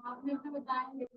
आपने तो बताया।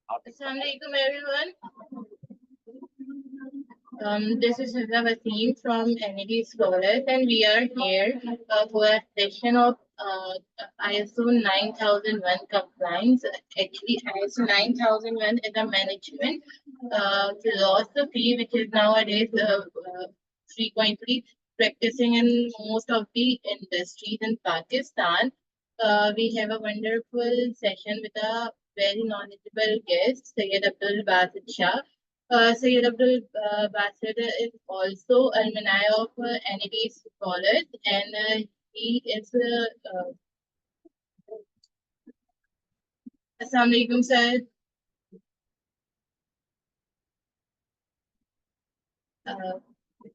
Assalamualaikum everyone. This is Hifza Waseem from NED Scholars, and we are here for a session of ISO 9001 compliance. Actually, ISO 9001 is a management philosophy which is nowadays frequently practicing in most of the industries in Pakistan. We have a wonderful session with a very knowledgeable guest, Sayyid Abdul Basit Shah. Sayyid Abdul Basit is also alumni of NED Scholars, and he is Assalamu alaikum, sir.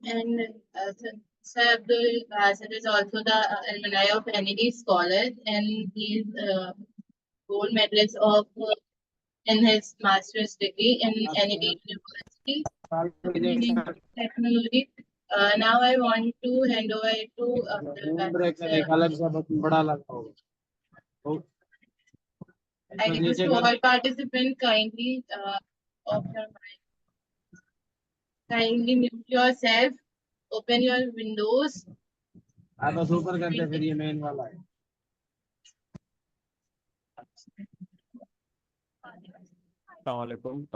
And Sir Abdul Basit is also the alumni of NED Scholars, and he is gold medalist of in his master's degree in NED University in technology. Now I want to hand over it to Abdul Basit, sir. I request to all participants open your mic. Kindly mute yourself, open your windows. आप बस ऊपर करते फिर ये main वाला है। Assalamualaikum.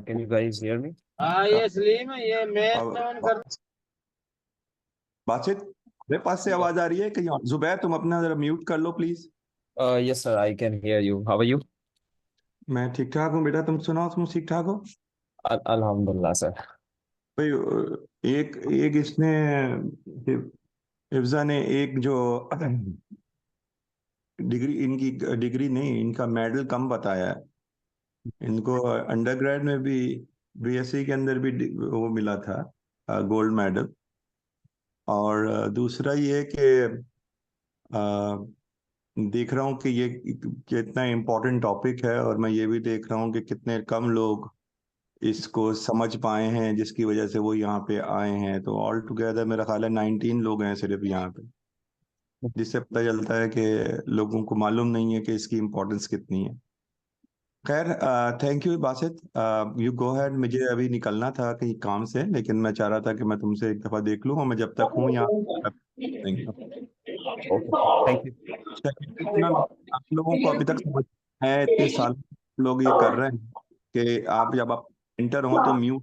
Can you guys hear me? हाँ ये स्लीम है, ये मेन ऑन कर। बासित मेरे पास से आवाज आ रही है कहीं? जुबैर तुम अपना जरा म्यूट कर लो please. Yes, sir. I can hear you. How are you? मैं ठीक ठाक हूँ बेटा, तुम सुनाओ, तुम ठीक ठाक हो? Alhamdulillah, sir. भाई एक एक इसने हिफ्जा ने एक जो डिग्री, इनकी डिग्री नहीं, इनका मेडल कम बताया है। इनको अंडरग्रेड में भी बीएससी के अंदर भी वो मिला था, गोल्ड मेडल। और दूसरा ये कि देख रहा हूँ कि ये कितना इम्पोर्टेंट टॉपिक है, और मैं ये भी देख रहा हूँ कि कितने कम लोग इसको समझ पाए हैं, जिसकी वजह से वो यहाँ पे आए हैं। तो ऑल टुगेदर मेरा ख्याल है 19 लोग हैं सिर्फ यहाँ पे, जिससे पता चलता है कि लोगों को मालूम नहीं है कि इसकी इम्पोर्टेंस कितनी है। खैर, thank you Basit. You go head. मुझे अभी निकलना था कहीं काम से, लेकिन मैं चाह रहा था कि मैं तुमसे एक दफा देख लूँ, और मैं जब तक हूँ यहाँ ओके, थैंक यू। इतना आप लोगों को अभी तक समझ है, इतने साल लोग ये कर रहे हैं कि आप जब आप इंटर हो तो म्यूट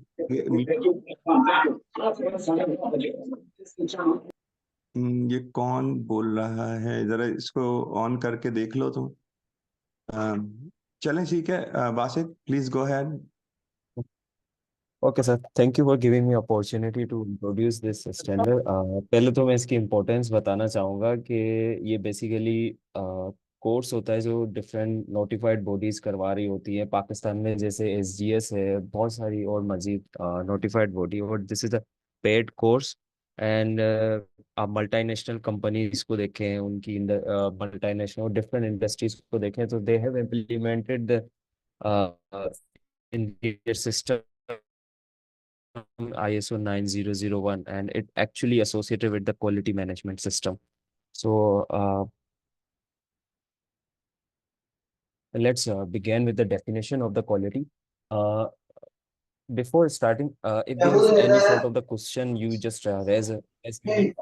ये कौन बोल रहा है? जरा इसको ऑन करके देख लो तुम। चलें, ठीक है। Basit, please go head. Okay sir, thank you for giving me opportunity to introduce this standard. पहले तो मैं इसकी इम्पोर्टेंस बताना चाहूँगा कि ये बेसिकली कोर्स होता है जो डिफरेंट नोटिफाइड बॉडीज करवा रही होती है पाकिस्तान में, जैसे एसजीएस है, बहुत सारी और मजीद नोटिफाइड बॉडी, और this is a paid course. And आप मल्टीनेशनल कंपनीज को देखें, उनकी मल्टीनेशनल और डिफरेंट इंडस्ट्रीज को देखें, तो they have implemented in their system ISO 9001, and it actually associated with the quality management system. So let's begin with the definition of the quality. Uh, Before starting, if there is any sort of the question, you just raise your hand,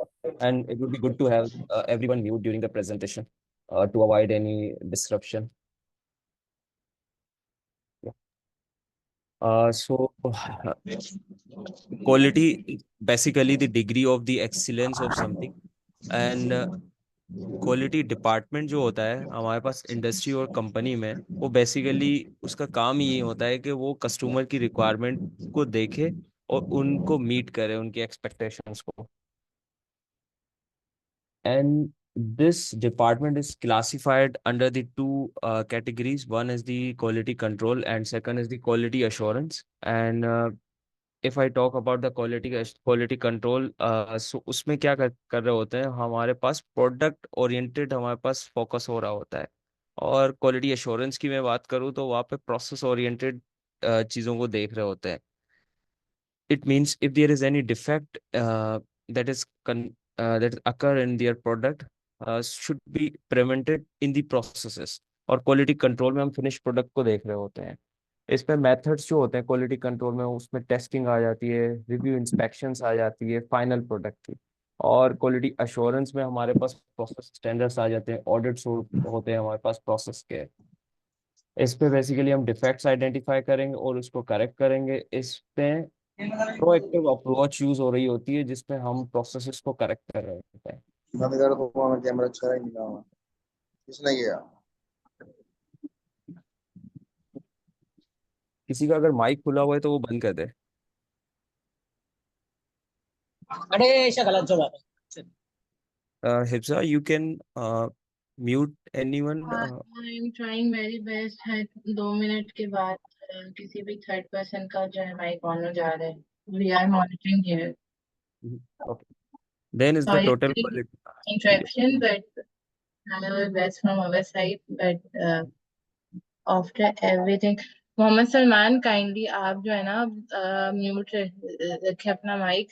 and it would be good to have everyone mute during the presentation to avoid any disruption. Yeah. So quality is basically the degree of the excellence of something, and quality department जो होता है हमारे पास industry और company में, वो basically उसका काम ही ये होता है कि वो कस्टमर की रिक्वायरमेंट को देखे और उनको मीट करे, उनकी एक्सपेक्टेशंस को। And this department is classified under the two categories. One is the quality control and second is the quality assurance. And if I talk about the quality control, so उसमें क्या कर रहे होते हैं, हमारे पास प्रोडक्ट ओरिएंटेड हमारे पास focus हो रहा होता है। और क्वालिटी एश्योरेंस की मैं बात करूँ तो वहाँ पे प्रोसेस ओरिएंटेड चीज़ों को देख रहे होते हैं। It means if there is any defect that occur in their product, should be prevented in the processes. और क्वालिटी कंट्रोल में हम फिनिश प्रोडक्ट को देख रहे होते हैं। इसमें मेथड्स जो होते हैं क्वालिटी कंट्रोल में, उसमें टेस्टिंग आ जाती है, रिव्यू इंस्पेक्शंस आ जाती है फाइनल प्रोडक्ट की। और क्वालिटी अश्योरेंस में हमारे पास प्रोसेस स्टैंडर्ड्स आ जाते हैं, ऑडिट्स होते हैं हमारे पास प्रोसेस के। इस पे बेसिकली हम डिफेक्ट्स आइडेंटिफाई करेंगे और उसको करेक्ट करेंगे। इस पे प्रोएक्टिव अप्रोच यूज हो रही होती है, जिसमें हम प्रोसेसेस को करेक्ट कर रहे होते हैं। बंद कर दो, वहाँ कैमरा अच्छा ही नहीं लगा। किसने किया? किसी का अगर माइक खुला हुआ है तो वो बंद कर दे। अरे ऐसा गलत जवाब है। Hifsa, you can mute anyone. I am trying very best है। 2 मिनट के बाद किसी भी थर्ड पर्सन का जो है माइक ऑन हो जा रहा है। We are monitoring here. Okay, then is the Sorry total for the quality. interruption, but our best from our side. But after everything, Mohammed Salman kindly आप जो है ना म्यूट रखे अपना mic.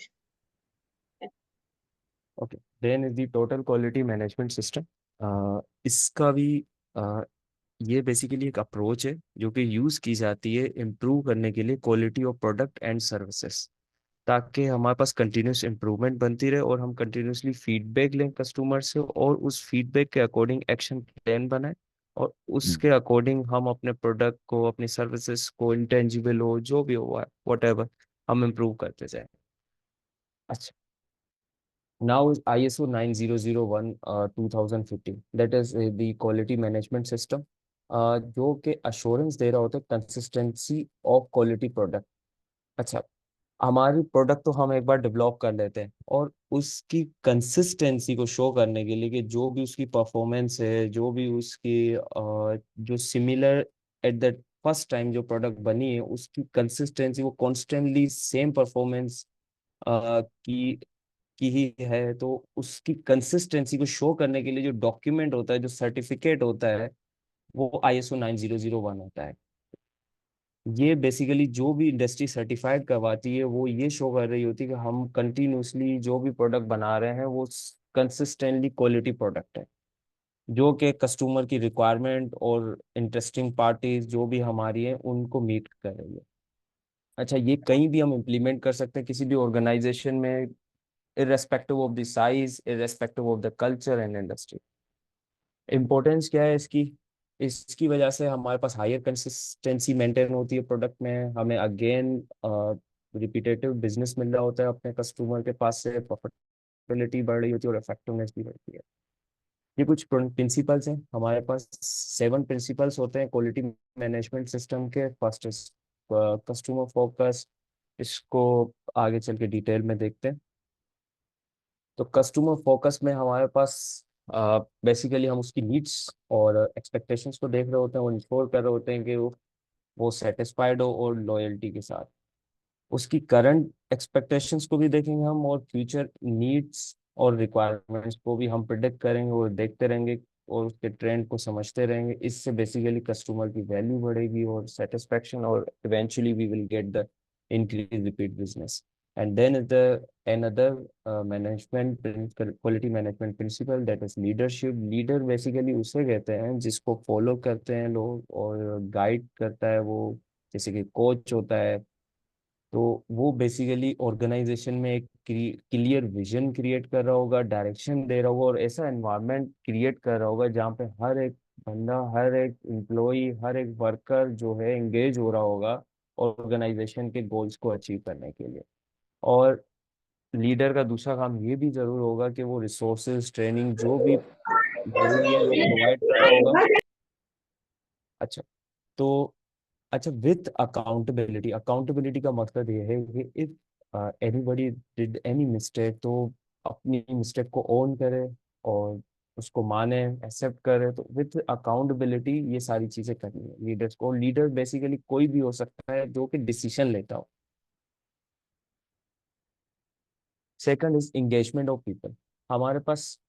Okay, then is the total quality management system. इसका भी ये basically एक अप्रोच है जो कि यूज की जाती है इम्प्रूव करने के लिए quality of product and services, ताकि हमारे पास कंटिन्यूस इम्प्रूवमेंट बनती रहे और हम कंटिन्यूसली फीडबैक लें कस्टमर से और उस फीडबैक के अकॉर्डिंग एक्शन प्लान बनाएं, और उसके अकॉर्डिंग हम अपने प्रोडक्ट को, अपनी सर्विसेज को, इंटेंजिबल हो जो भी हो वट हम इम्प्रूव करते जाएं। अच्छा, now is ISO 9001 2015, that is the quality management system, जो कि अश्योरेंस दे रहा होता है कंसिस्टेंसी ऑफ क्वालिटी प्रोडक्ट। अच्छा, हमारी प्रोडक्ट तो हम एक बार डेवलप कर लेते हैं, और उसकी कंसिस्टेंसी को शो करने के लिए कि जो भी उसकी परफॉर्मेंस है, जो भी उसकी जो similar at the first time जो प्रोडक्ट बनी है, उसकी कंसिस्टेंसी वो कॉन्स्टेंटली सेम परफॉर्मेंस की ही है, तो उसकी कंसिस्टेंसी को शो करने के लिए जो डॉक्यूमेंट होता है, जो सर्टिफिकेट होता है, वो ISO 9001 होता है। ये बेसिकली जो भी इंडस्ट्री सर्टिफाइड करवाती है, वो ये शो कर रही होती है कि हम कंटिन्यूसली जो भी प्रोडक्ट बना रहे हैं वो कंसिस्टेंटली क्वालिटी प्रोडक्ट है। जो कि कस्टमर की रिक्वायरमेंट और इंटरेस्टिंग पार्टीज जो भी हमारी है उनको मीट कर रही है। अच्छा, ये कहीं भी हम इम्प्लीमेंट कर सकते हैं किसी भी ऑर्गेनाइजेशन में, irrespective of the size, irrespective of the culture and industry। Importance क्या है इसकी? इसकी वजह से हमारे पास हायर कंसिस्टेंसी मेंटेन होती है प्रोडक्ट में, हमें अगेन रिपीटेटिव बिजनेस मिल रहा होता है अपने कस्टमर के पास से, प्रॉफिटेबिलिटी बढ़ रही होती है और इफेक्टिवनेस भी बढ़ती है। ये कुछ प्रिंसिपल्स हैं हमारे पास। 7 प्रिंसिपल्स होते हैं क्वालिटी मैनेजमेंट सिस्टम के। First is customer focus. इसको आगे चल के डिटेल में देखते हैं। तो कस्टमर फोकस में हमारे पास बेसिकली हम उसकी नीड्स और एक्सपेक्टेशंस को देख रहे होते हैं और इंश्योर कर रहे होते हैं कि वो सेटिस्फाइड हो और लॉयल्टी के साथ। उसकी करंट एक्सपेक्टेशंस को भी देखेंगे हम, और फ्यूचर नीड्स और रिक्वायरमेंट्स को भी हम प्रिडिक्ट करेंगे और देखते रहेंगे और उसके ट्रेंड को समझते रहेंगे। इससे बेसिकली कस्टमर की वैल्यू बढ़ेगी और सेटिस्फेक्शन, और eventually we will get the increase repeat business. And then is the another quality management principle, that is leadership। Leader basically उसे कहते हैं जिसको फॉलो करते हैं लोग और गाइड करता है वो, जैसे कि कोच होता है। तो वो बेसिकली ऑर्गेनाइजेशन में एक क्लियर विजन क्रिएट कर रहा होगा, डायरेक्शन दे रहा होगा और ऐसा एनवायरनमेंट क्रिएट कर रहा होगा जहाँ पे हर एक बंदा, हर एक एम्प्लॉय, हर एक वर्कर जो है एंगेज हो रहा होगा ऑर्गेनाइजेशन के गोल्स को अचीव करने के लिए। और लीडर का दूसरा काम ये भी जरूर होगा कि वो रिसोर्सेज, ट्रेनिंग जो भी जरूरी है वो प्रोवाइड कर रहा होगा। अच्छा, तो अच्छा, विथ अकाउंटेबिलिटी। अकाउंटेबिलिटी का मतलब ये है कि if anybody did any mistake, तो अपनी मिस्टेक को ओन करे और उसको माने, एक्सेप्ट करे। तो विथ अकाउंटेबिलिटी ये सारी चीजें करनी है लीडर्स को। लीडर बेसिकली कोई भी हो सकता है जो कि डिसीजन लेता हो। Second is engagement of people. हमारे पास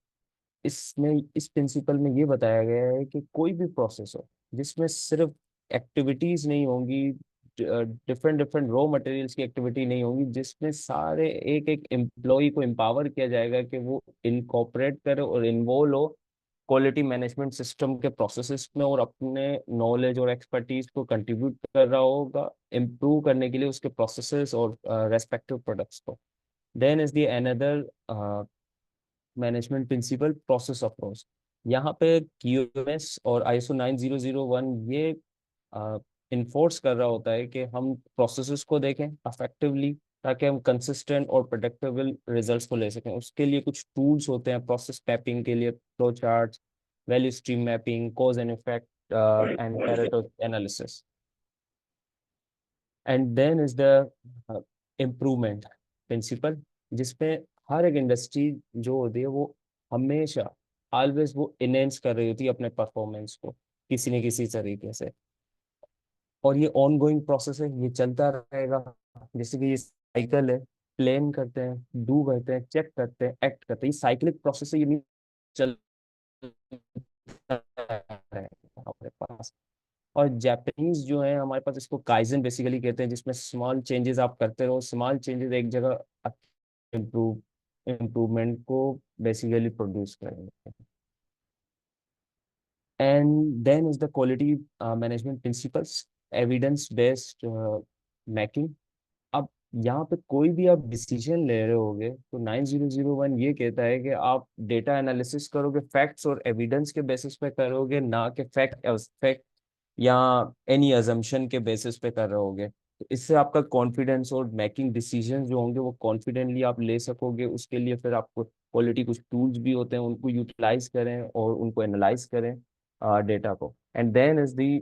इसमें, इस प्रिंसिपल में ये बताया गया है कि कोई भी प्रोसेस हो जिसमें सिर्फ एक्टिविटीज नहीं होंगी, डिफरेंट डिफरेंट रॉ मटेरियल्स की एक्टिविटी नहीं होंगी, जिसमें सारे एक एक एम्प्लॉय को एम्पावर किया जाएगा कि वो इनकॉर्पोरेट करे और इन्वॉल्व हो क्वालिटी मैनेजमेंट सिस्टम के प्रोसेसेस में और अपने नॉलेज और एक्सपर्टीज को कंट्रीब्यूट कर रहा होगा इम्प्रूव करने के लिए उसके प्रोसेसेस और रेस्पेक्टिव प्रोडक्ट्स को। Then is the another management principle, process approach. यहाँ पे क्यूएमएस और आईएसओ 9001 ये इन्फोर्स कर रहा होता है कि हम प्रोसेसेस को देखें अफेक्टिवली ताकि हम कंसिस्टेंट और प्रेडिक्टेबल रिजल्ट्स को ले सकें। उसके लिए कुछ टूल्स होते हैं प्रोसेस मैपिंग के लिए, flow charts, value stream mapping, cause and effect and Pareto analysis. And then is the improvement principle, जिसमें हर एक इंडस्ट्री जो होती है वो हमेशा ऑलवेज वो इनहेंस कर रही होती है अपने परफॉर्मेंस को किसी न किसी तरीके से। और ये ऑन गोइंग प्रोसेस है, ये चलता रहेगा। जैसे कि ये साइकिल है, प्लान करते हैं, डू करते हैं, चेक करते हैं, एक्ट करते हैं। ये साइक्लिक प्रोसेस है, ये नहीं चलता रहेगा हमारे पास। और जापानीज जो है हमारे पास, इसको काइजन बेसिकली कहते हैं, जिसमें स्मॉल चेंजेस आप करते रहो, स्मॉल चेंजेस एक जगह इम्प्रूव इम्प्रूवमेंट को बेसिकली प्रोड्यूस करेंगे। And then is the quality management principles, evidence based making. अब यहाँ पे कोई भी आप डिसीजन ले रहे होगे तो 9001 ये कहता है कि आप डेटा एनालिसिस करोगे, फैक्ट्स और एविडेंस के बेसिस पे करोगे, ना कि फैक्ट या एनी अजम्पशन के बेसिस पे कर रहे होगे। तो इससे आपका कॉन्फिडेंस और मेकिंग डिसीजन जो होंगे वो कॉन्फिडेंटली आप ले सकोगे। उसके लिए फिर आपको क्वालिटी कुछ टूल्स भी होते हैं, उनको यूटिलाइज करें और उनको एनालाइज करें डेटा को। And then is the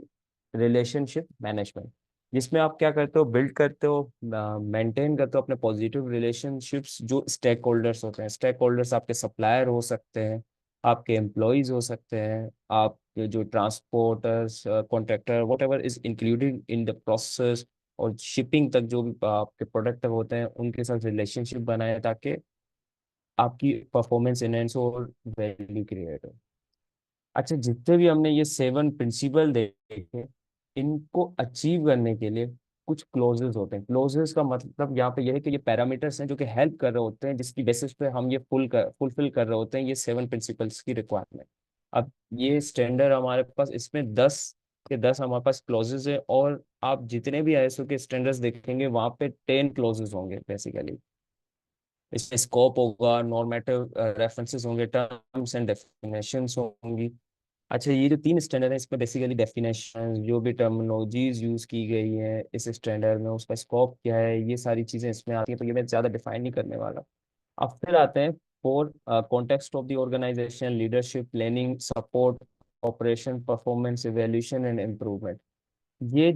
relationship management, जिसमें आप क्या करते हो, बिल्ड करते हो, मेंटेन करते हो अपने पॉजिटिव रिलेशनशिप्स जो स्टेक होल्डर्स होते हैं। स्टेक होल्डर्स आपके सप्लायर हो सकते हैं, आपके एम्प्लॉयज हो सकते हैं, आपके जो transporters, contractor, what ever is included in the process, और शिपिंग तक जो भी आपके प्रोडक्ट होते हैं उनके साथ रिलेशनशिप बनाए ताकि आपकी परफॉर्मेंस इनहेंस हो और वैल्यू क्रिएट हो। अच्छा, जितने भी हमने ये 7 प्रिंसिपल देखे, इनको अचीव करने के लिए कुछ क्लोजेस होते हैं। क्लोजेस का मतलब यहाँ पे यह है कि ये पैरामीटर्स हैं जो कि हेल्प कर रहे होते हैं, जिसकी बेसिस पे हम ये फुलफिल कर रहे होते हैं ये 7 प्रिंसिपल्स की रिक्वायरमेंट। अब ये स्टैंडर्ड हमारे पास, इसमें 10 के 10 हमारे पास क्लॉजेज है, और आप जितने भी आईएसओ के स्टैंडर्ड्स देखेंगे वहाँ पे 10 क्लॉजेज होंगे बेसिकली। इसमें स्कोप होगा, नॉर्मेटिव रेफरेंसेस होंगे, टर्म्स एंड डेफिनेशंस होंगी। अच्छा, ये जो 3 स्टैंडर्ड है इसमें बेसिकली डेफिनेशन, जो भी टर्मिनोलॉजीज यूज की गई है इस स्टैंडर्ड में, उसका स्कोप क्या है, ये सारी चीजें इसमें आती हैं, तो ये मैं ज्यादा डिफाइन नहीं करने वाला। अब फिर आते हैं four context of the organisation, leadership, planning, support, operation, performance, evaluation and improvement. ये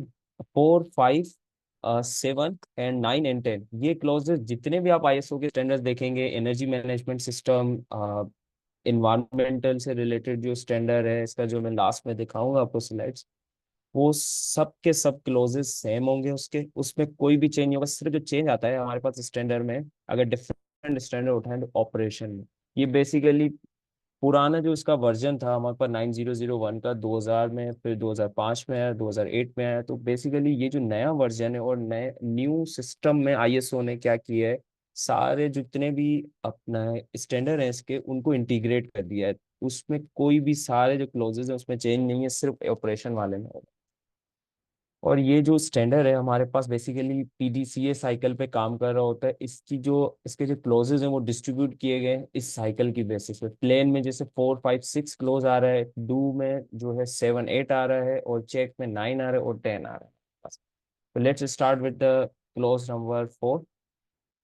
4, 5, 7 एंड 9 एंड 10, ये क्लॉजेस जितने भी आप आईएसओ के स्टैंडर्ड्स देखेंगे, एनर्जी मैनेजमेंट सिस्टम, इन्वायरमेंटल से रिलेटेड जो स्टैंडर्ड है, इसका जो मैं लास्ट में दिखाऊंगा आपको स्लाइड्स, वो सब के सब क्लोजेस सेम होंगे, उसके उसमें कोई भी चेंज नहीं होगा। सिर्फ जो चेंज आता है हमारे पास स्टैंडर्ड में, अगर डिफरेंट स्टैंडर्ड उठाएं तो ऑपरेशन में, ये बेसिकली पुराना जो इसका वर्जन था हमारे पास 9001 का 2000 में, फिर 2005 में आया, 2008 में आया, तो बेसिकली ये जो नया वर्जन है और नए न्यू सिस्टम में आईएसओ ने क्या किया है, सारे जितने भी अपना स्टैंडर्ड है इसके, उनको इंटीग्रेट कर दिया है। उसमें कोई भी, सारे जो क्लोजेज है उसमें चेंज नहीं है, सिर्फ ऑपरेशन वाले में होगा। और ये जो स्टैंडर्ड है हमारे पास बेसिकली पीडीसीए साइकिल पे काम कर रहा होता है। इसके जो क्लोजेज हैं वो डिस्ट्रीब्यूट किए गए हैं इस साइकिल की बेसिस पे। प्लेन में जैसे 4, 5, 6 क्लोज आ रहा है, डू में जो है 7, 8 आ रहा है, और चेक में 9 आ रहा है और 10 आ रहा है। तो let's start with the close number 4,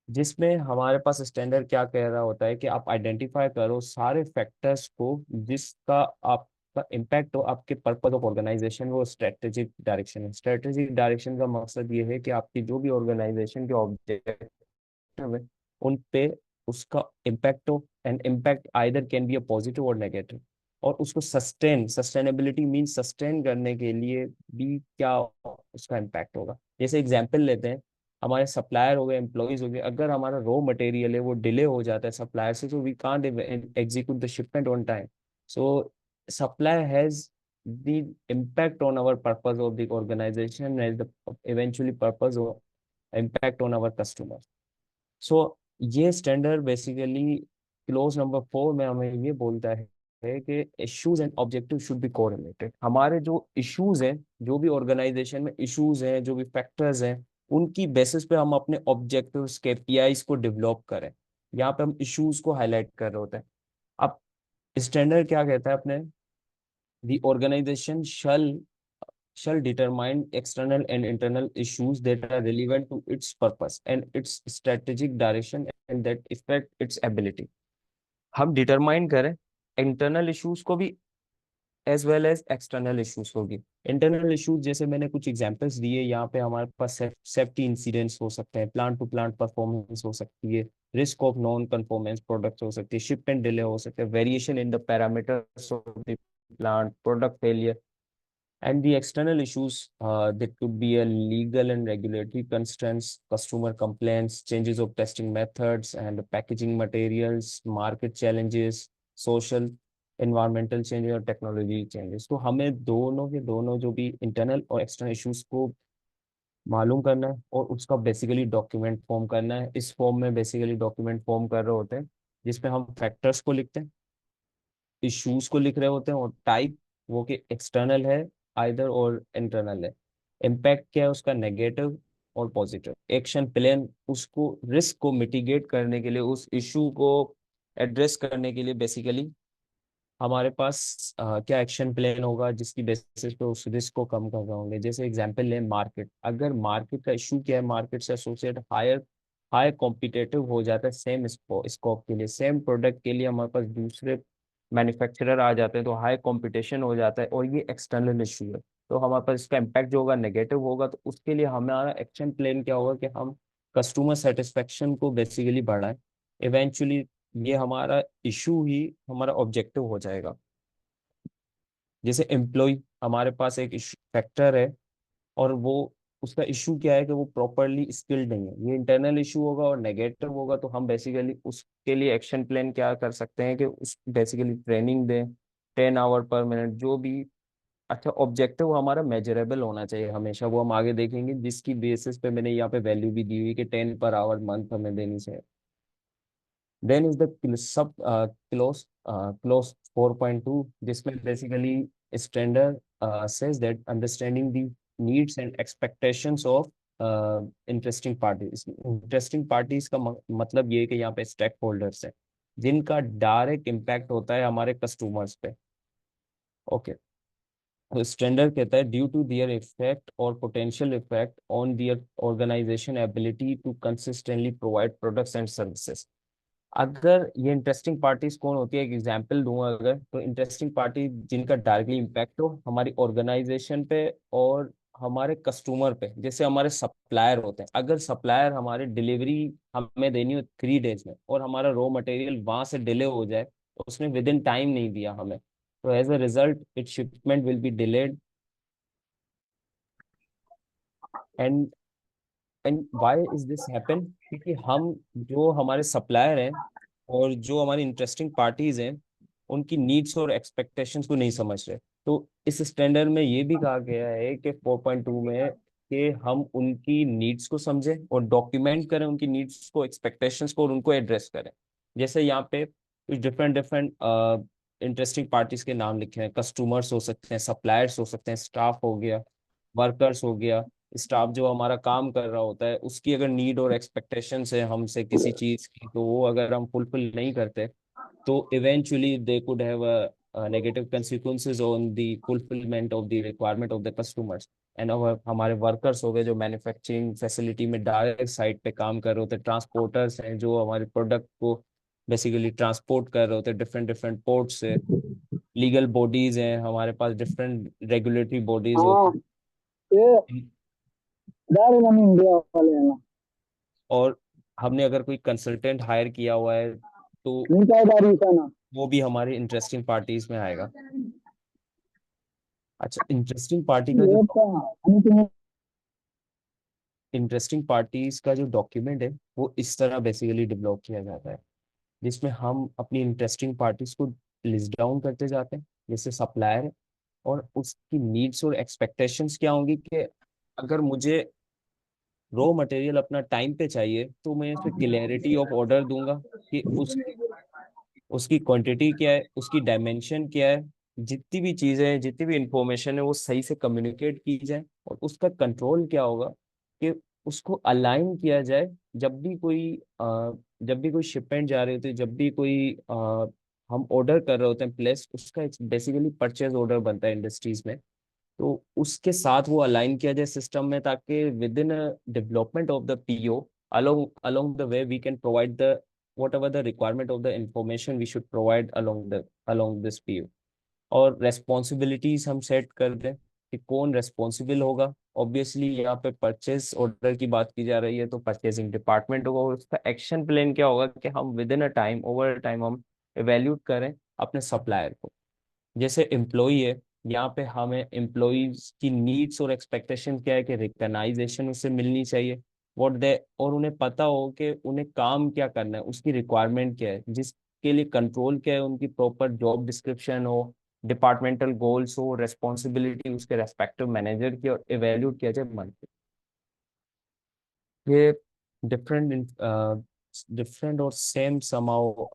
जिसमें हमारे पास स्टैंडर्ड क्या कह रहा होता है कि आप आइडेंटिफाई करो सारे फैक्टर्स को जिसका आपका इम्पैक्ट हो आपके पर्पज ऑफ ऑर्गेनाइजेशन, वो स्ट्रेटेजिक डायरेक्शन है। स्ट्रेटेजिक डायरेक्शन का मकसद ये है कि आपकी जो भी ऑर्गेनाइजेशन के ऑब्जेक्टिव है उन पे उसका इम्पैक्ट हो, and impact either can be a positive और नेगेटिव। और उसको सस्टेनेबिलिटी मीन सस्टेन करने के लिए भी क्या उसका इम्पैक्ट होगा। जैसे एग्जांपल लेते हैं, हमारे सप्लायर हो गए, एम्प्लॉयज हो गए, अगर हमारा रॉ मटेरियल है वो डिले हो जाता है सप्लायर से, तो we can't execute the shipment on time. So supplier has the impact on our purpose of the organization as the eventually purpose or impact on our customers. सो ये standard basically close number 4 में हमें ये बोलता है कि issues and objective should be correlated. हमारे जो issues हैं, जो भी ऑर्गेनाइजेशन में इश्यूज हैं, जो भी फैक्टर्स हैं, उनकी बेसिस पे हम अपने ऑब्जेक्टिव्स केपीआईज को डेवलप करें। यहाँ पे हम इश्यूज को हाईलाइट कर रहे होते हैं। अब स्टैंडर्ड क्या कहता है अपने, the organization shall determine external and internal issues that are relevant to its purpose and its strategic direction and that affect its ability। हम डिटरमाइन करें इंटरनल इश्यूज को भी as well as external issues को भी। Internal issues जैसे मैंने कुछ examples दिए, यहाँ पे हमारे पास सेफ्टी इंसिडेंट्स हो सकते हैं, प्लांट टू प्लांट परफॉर्मेंस हो सकती है, risk of non conformance products हो सकती है, शिपमेंट डिले हो सकते हैं, variation in the parameters of the plant, product failure. And the external issues that could be a legal and regulatory constraints, customer complaints, changes of testing methods and packaging materials, market challenges, social environmental changes और technology changes. तो हमें दोनों के दोनों जो भी internal और external issues को मालूम करना है और उसका बेसिकली डॉक्यूमेंट फॉर्म करना है। इस फॉर्म में बेसिकली डॉक्यूमेंट फॉर्म कर रहे होते हैं जिसमें हम फैक्टर्स को लिखते हैं, इश्यूज को लिख रहे होते हैं, और टाइप वो कि एक्सटर्नल है आइदर और इंटरनल है। इम्पैक्ट क्या है उसका, नेगेटिव और पॉजिटिव। एक्शन प्लान उसको रिस्क को मिटिगेट करने के लिए, उस इशू को एड्रेस करने के लिए बेसिकली हमारे पास क्या एक्शन प्लान होगा जिसकी बेसिस पे उस रिस्क को कम कर रहे होंगे। जैसे एग्जांपल लें मार्केट, अगर मार्केट का इशू क्या है, मार्केट से एसोसिएट हायर कॉम्पिटेटिव हो जाता है सेम स्कोप के लिए, सेम प्रोडक्ट के लिए हमारे पास दूसरे मैन्युफैक्चरर आ जाते हैं, तो हाई कंपटीशन हो जाता है और ये एक्सटर्नल इशू है। तो हमारे पास इसका इम्पैक्ट जो होगा नेगेटिव होगा, तो उसके लिए हमारा एक्शन प्लान क्या होगा कि हम कस्टमर सेटिस्फेक्शन को बेसिकली बढ़ाएं। इवेंचुअली ये हमारा इशू ही हमारा ऑब्जेक्टिव हो जाएगा। जैसे एम्प्लॉय हमारे पास एक फैक्टर है और वो उसका इशू क्या है कि वो प्रॉपरली स्किल्ड नहीं है, ये इंटरनल इशू होगा और नेगेटिव होगा। तो हम बेसिकली उसके लिए एक्शन प्लान क्या कर सकते हैं कि उस बेसिकली ट्रेनिंग दें 10 आवर पर मिनट, जो भी। अच्छा, ऑब्जेक्टिव हमारा मेजरेबल होना चाहिए हमेशा, वो हम आगे देखेंगे, जिसकी बेसिस पे मैंने यहाँ पे वैल्यू भी दी हुई कि 10 पर आवर मंथ हमें देनी चाहिए। Then is the sub clause clause 4.2, जिसमें basically standard says that understanding the needs and expectations of interesting parties. Interesting parties का मतलब ये है कि यहाँ पे स्टेक होल्डर्स हैं जिनका डायरेक्ट इम्पैक्ट होता है हमारे कस्टमर्स पे। ओके, तो स्टैंडर्ड कहता है ड्यू टू दियर इफेक्ट और potential effect on their organisation ability to consistently provide products and services. अगर ये इंटरेस्टिंग पार्टीज कौन होती है, एक एग्जांपल दूंगा अगर, तो इंटरेस्टिंग पार्टी जिनका डायरेक्टली इम्पैक्ट हो हमारी ऑर्गेनाइजेशन पे और हमारे कस्टमर पे, जैसे हमारे सप्लायर होते हैं। अगर सप्लायर हमारे डिलीवरी हमें देनी हो 3 डेज में और हमारा रॉ मटेरियल वहां से डिले हो जाए, तो उसने विद इन टाइम नहीं दिया हमें, तो as a result it shipment will be delayed. And and why is this happen, क्योंकि हम जो हमारे सप्लायर हैं और जो हमारी इंटरेस्टिंग पार्टीज हैं उनकी नीड्स और एक्सपेक्टेशंस को नहीं समझ रहे। तो इस स्टैंडर्ड में ये भी कहा गया है कि 4.2 में कि हम उनकी नीड्स को समझें और डॉक्यूमेंट करें उनकी नीड्स को, एक्सपेक्टेशंस को, और उनको एड्रेस करें। जैसे यहाँ पे कुछ डिफरेंट डिफरेंट इंटरेस्टिंग पार्टीज के नाम लिखे हैं। कस्टमर्स हो सकते हैं, सप्लायर्स हो सकते हैं, स्टाफ हो गया, वर्कर्स हो गया। स्टाफ जो हमारा काम कर रहा होता है उसकी अगर नीड और एक्सपेक्टेशंस है हमसे किसी चीज की, तो वो अगर हम फुलफिल नहीं करते तो eventually they could have a negative consequences on the fulfillment of the requirement of the customers। And हमारे वर्कर्स हो गए जो मैन्युफैक्चरिंग फैसिलिटी में डायरेक्ट साइट पे काम कर रहे होते हैं। ट्रांसपोर्टर्स हैं जो हमारे प्रोडक्ट को बेसिकली ट्रांसपोर्ट कर रहे होते हैं डिफरेंट डिफरेंट पोर्ट से। लीगल बॉडीज हैं हमारे पास, डिफरेंट रेगुलेटरी बॉडीज हाँ, होती ये हैं। दारू हम इंडिया वाले हैं ना, और हमने अगर कोई कंसल्टेंट हायर किया हुआ है तो इनका दारू का ना। वो भी हमारी इंटरेस्टिंग पार्टीज में आएगा। अच्छा, इंटरेस्टिंग पार्टी का जो ये तो हम तुम्हें इंटरेस्टिंग पार्टीज का जो डॉक्यूमेंट है वो इस तरह बेसिकली डेवलप किया जाता है, जिसमें हम अपनी इंटरेस्टिंग पार्टीज को लिस्ट डाउन करते जाते हैं, जैसे सप्लायर है और उसकी नीड्स और एक्सपेक्टेशंस क्या होंगी कि अगर मुझे रॉ मटेरियल अपना टाइम पे चाहिए तो मैं उसे क्लैरिटी ऑफ ऑर्डर दूंगा कि उसकी क्वांटिटी क्या है, उसकी डायमेंशन क्या है, जितनी भी चीजें हैं, जितनी भी इंफॉर्मेशन है वो सही से कम्युनिकेट की जाए। और उसका कंट्रोल क्या होगा कि उसको अलाइन किया जाए। जब भी कोई जब भी कोई शिपमेंट जा रही होती है, जब भी कोई हम ऑर्डर कर रहे होते हैं प्लेस, उसका बेसिकली परचेज ऑर्डर बनता है इंडस्ट्रीज में, तो उसके साथ वो अलाइन किया जाए सिस्टम में, ताकि with in development of the PO along along the way we can provide the whatever the requirement of the information we should provide along this PO। और रेस्पॉन्सिबिलिटीज हम सेट कर दें कि कौन रेस्पॉन्सिबल होगा। ऑब्वियसली यहाँ पे परचेज ऑर्डर की बात की जा रही है तो परचेजिंग डिपार्टमेंट होगा, और उसका एक्शन प्लान क्या होगा कि हम within a time, over time हम एवेल्यूट करें अपने सप्लायर को। जैसे एम्प्लॉई है, यहाँ पे हमें एम्प्लॉयज की नीड्स और एक्सपेक्टेशन क्या है कि रिकग्नाइजेशन उससे मिलनी चाहिए, व्हाट दे, और उन्हें पता हो कि उन्हें काम क्या करना है, उसकी रिक्वायरमेंट क्या है, जिसके लिए कंट्रोल क्या है, उनकी प्रॉपर जॉब डिस्क्रिप्शन हो, डिपार्टमेंटल गोल्स हो, रेस्पॉन्सिबिलिटी उसके रेस्पेक्टिव मैनेजर की, और इवेल्यूट किया जाए मंथली। ये डिफरेंट डिफरेंट और सेम समाओ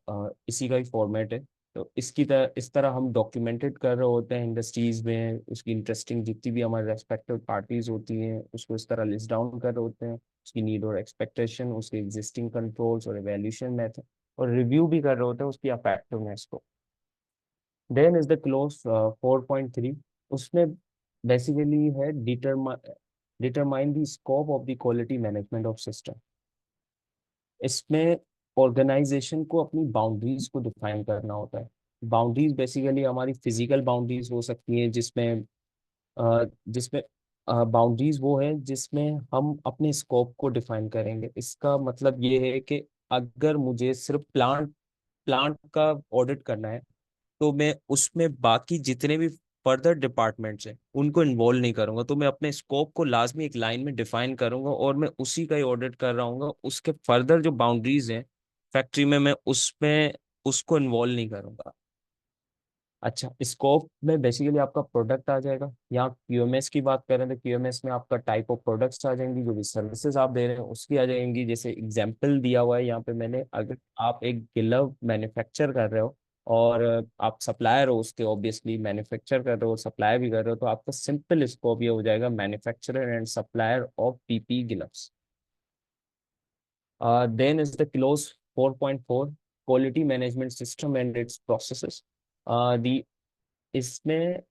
इसी का ही फॉर्मेट है। तो इस तरह हम डॉक्यूमेंटेड कर रहे होते हैं इंडस्ट्रीज में, उसकी इंटरेस्टिंग जितनी भी हमारे रेस्पेक्टिव पार्टीज होती हैं उसको इस तरह लिस्ट डाउन कर रहे होते हैं, उसकी नीड और एक्सपेक्टेशन, उसके एग्जिस्टिंग कंट्रोल्स और एवेल्यूशन मेथड, और रिव्यू भी कर रहे होते हैं उसकी अफेक्टिवनेस को। देन इज द क्लोज 4.3, उसमें बेसिकली है determine the scope of the quality management of system. इसमें ऑर्गेनाइजेशन को अपनी बाउंड्रीज को डिफाइन करना होता है। बाउंड्रीज बेसिकली हमारी फिजिकल बाउंड्रीज हो सकती हैं, जिसमें बाउंड्रीज वो है जिसमें हम अपने स्कोप को डिफाइन करेंगे। इसका मतलब ये है कि अगर मुझे सिर्फ प्लांट प्लांट का ऑडिट करना है तो मैं उसमें बाकी जितने भी फर्दर डिपार्टमेंट्स हैं उनको इन्वॉल्व नहीं करूंगा, तो मैं अपने स्कोप को लाजमी एक लाइन में डिफाइन करूंगा और मैं उसी का ही ऑडिट कर रहा हूँ। उसके फर्दर जो बाउंड्रीज हैं फैक्ट्री में, मैं उसमें उसको इन्वॉल्व नहीं करूंगा। अच्छा, स्कोप में बेसिकली आपका प्रोडक्ट आ जाएगा। यहाँ क्यूएमएस की बात करें तो क्यूएमएस में आपका टाइप ऑफ प्रोडक्ट्स आ जाएंगी, जो भी सर्विसेज आप दे रहे हैं उसकी आ जाएंगी। जैसे एग्जांपल दिया हुआ है यहाँ पे मैंने, अगर आप एक ग्लव मैन्युफैक्चर कर रहे हो और आप सप्लायर हो उसके, ऑब्वियसली मैन्युफैक्चर कर रहे हो सप्लाई भी कर रहे हो, तो आपका सिंपल स्कोप ये हो जाएगा manufacturer and supplier of PP gloves. Then is the clause 4.4 quality management system and its processes. The इसमें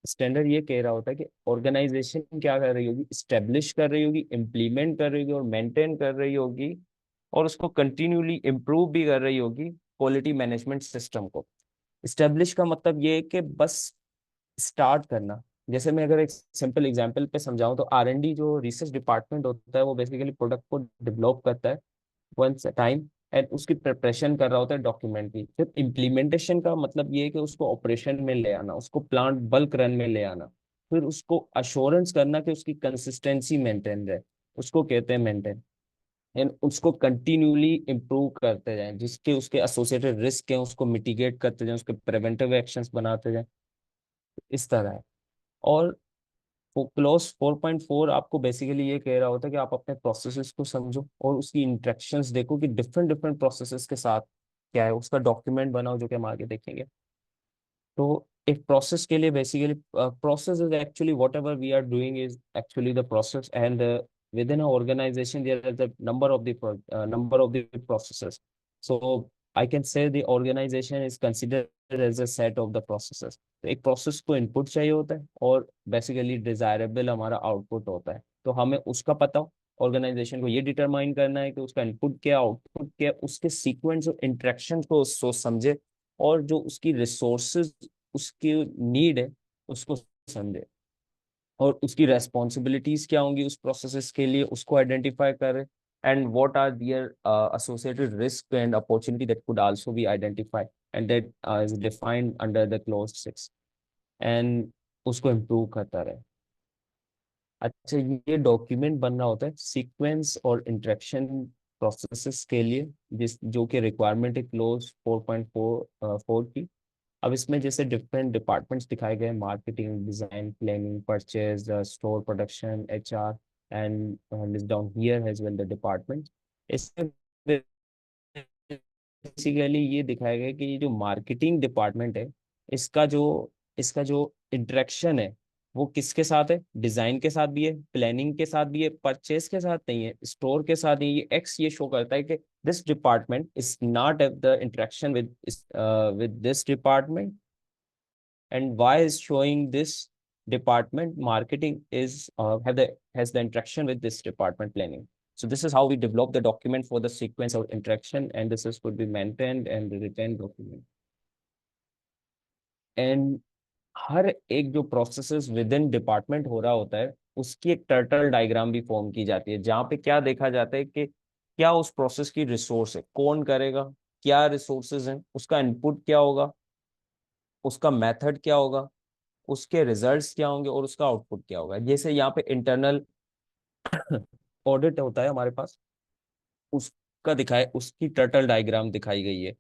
स्टैंडर्ड ये कह रहा होता है कि ऑर्गेनाइजेशन क्या कर रही होगी, स्टेब्लिश कर रही होगी, इम्प्लीमेंट कर रही होगी और मेंटेन कर रही होगी और उसको कंटिन्यूली इम्प्रूव भी कर रही होगी क्वालिटी मैनेजमेंट सिस्टम को। स्टेब्लिश का मतलब ये है कि बस स्टार्ट करना। जैसे मैं अगर एक सिंपल एग्जांपल पे समझाऊं तो आर&डी जो रिसर्च डिपार्टमेंट होता है वो बेसिकली प्रोडक्ट को डेवलप करता है वंस टाइम, एंड उसकी प्रिपरेशन कर रहा होता है डॉक्यूमेंट की। फिर इम्प्लीमेंटेशन का मतलब ये है कि उसको ऑपरेशन में ले आना, उसको प्लांट बल्क रन में ले आना, फिर उसको अश्योरेंस करना कि उसकी कंसिस्टेंसी मेंटेन रहे, उसको कहते हैं मेंटेन। एंड उसको कंटिन्यूली इम्प्रूव करते जाएं, जिसके उसके एसोसिएटेड रिस्क हैं उसको मिटिगेट करते जाएं, उसके प्रिवेंटिव एक्शंस बनाते जाएं, इस तरह है। और क्लॉज 4.4 आपको बेसिकली ये कह रहा होता है कि आप अपने प्रोसेसेस को समझो और उसकी इंटरेक्शंस देखो कि डिफरेंट डिफरेंट प्रोसेसेस के साथ क्या है, उसका डॉक्यूमेंट बनाओ जो कि हम आगे देखेंगे। तो एक प्रोसेस के लिए basically process is actually whatever we are doing is actually the process, and within organisation there is the number of the processes. So I can say the organization is considered as a set of the processes. तो एक process को input चाहिए होता है और basically desirable हमारा output होता है, तो हमें उसका पता हो। ऑर्गेनाइजेशन को ये डिटरमाइन करना है कि उसका इनपुट क्या आउटपुट क्या, उसके सीक्वेंस और इंटरेक्शन को सोच समझे और जो उसकी रिसोर्सेज उसकी नीड है उसको समझे और उसकी रेस्पॉन्सिबिलिटीज क्या होंगी उस प्रोसेसेस के लिए उसको आइडेंटिफाई करे, and what are their associated risk and opportunity that could also be identified, and that is defined under the clause 6, and उसको इम्प्रूव करता रहे। अच्छा, ये डॉक्यूमेंट बनना होता है सीक्वेंस और इंटरेक्शन प्रोसेसेस के लिए, जिस जो कि रिक्वायरमेंट है क्लोज 4.4 की। अब इसमें जैसे डिफरेंट डिपार्टमेंट्स दिखाए गए, marketing, design, planning, purchase, store, production, HR, and list down here as well the department. इसमें बेसिकली ये दिखाया गया कि ये जो मार्केटिंग डिपार्टमेंट है इसका जो इसका जो इंटरेक्शन है वो किसके साथ है, डिजाइन के साथ भी है, प्लानिंग के साथ भी है, परचेज के साथ नहीं है, स्टोर के साथ नहीं। ये एक्स ये शो करता है कि this department is not have the interaction with this department, and why is showing this department marketing is has the interaction with this department planning. So this is how we develop the document for the sequence of interaction, and this is could be maintained and retained document. And हर एक जो processes with in department हो रहा होता है उसकी एक turtle diagram भी form की जाती है, जहाँ पे क्या देखा जाता है कि क्या उस प्रोसेस की रिसोर्स है, कौन करेगा, क्या रिसोर्सेज हैं, उसका इनपुट क्या होगा, उसका मेथड क्या होगा, उसके रिजल्ट्स क्या होंगे और उसका आउटपुट क्या होगा। जैसे यहाँ पे इंटरनल ऑडिट होता है हमारे पास, उसका दिखाए उसकी टर्टल डायग्राम दिखाई गई है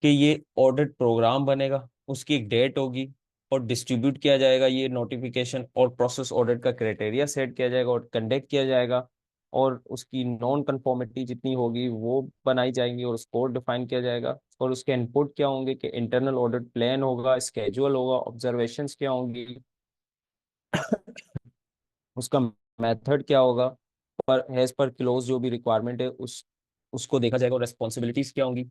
कि ये ऑडिट प्रोग्राम बनेगा, उसकी एक डेट होगी और डिस्ट्रीब्यूट किया जाएगा ये नोटिफिकेशन, और प्रोसेस ऑडिट का क्राइटेरिया सेट किया जाएगा और कंडक्ट किया जाएगा, और उसकी नॉन कंफॉर्मिटी जितनी होगी वो बनाई जाएंगी और स्कोर डिफाइन किया जाएगा, और उसके इनपुट क्या होंगे कि इंटरनल ऑडिट प्लान होगा, स्केड्यूल होगा, ऑब्जर्वेशंस क्या होंगी, उसका मेथड क्या होगा, पर एज पर क्लोज जो भी रिक्वायरमेंट है उसको देखा जाएगा, और रेस्पॉन्सिबिलिटीज क्या होंगी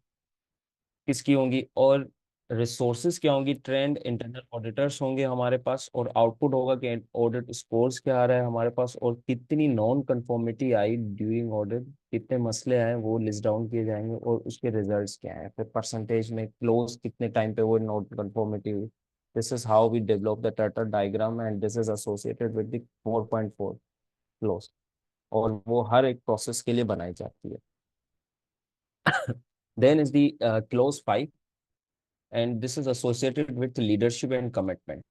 किसकी होंगी, और रिसोर्सेज क्या होंगी, ट्रेंड इंटरनल ऑडिटर्स होंगे हमारे पास, और आउटपुट होगा कि ऑडिट स्कोर्स क्या आ रहा है हमारे पास, और कितनी नॉन कंफॉर्मिटी आई ड्यूरिंग ऑडिट, कितने मसले आए वो लिस्ट डाउन किए जाएंगे, और उसके रिजल्ट्स क्या हैं, फिर परसेंटेज में क्लोज कितने टाइम पे वो नॉन कंफॉर्मिटी हुई। This is how we develop the turtle diagram, and this is associated with the 4.4 clause, और वो हर एक प्रोसेस के लिए बनाई जाती है। Then is the clause 5, and this is associated with leadership and commitment.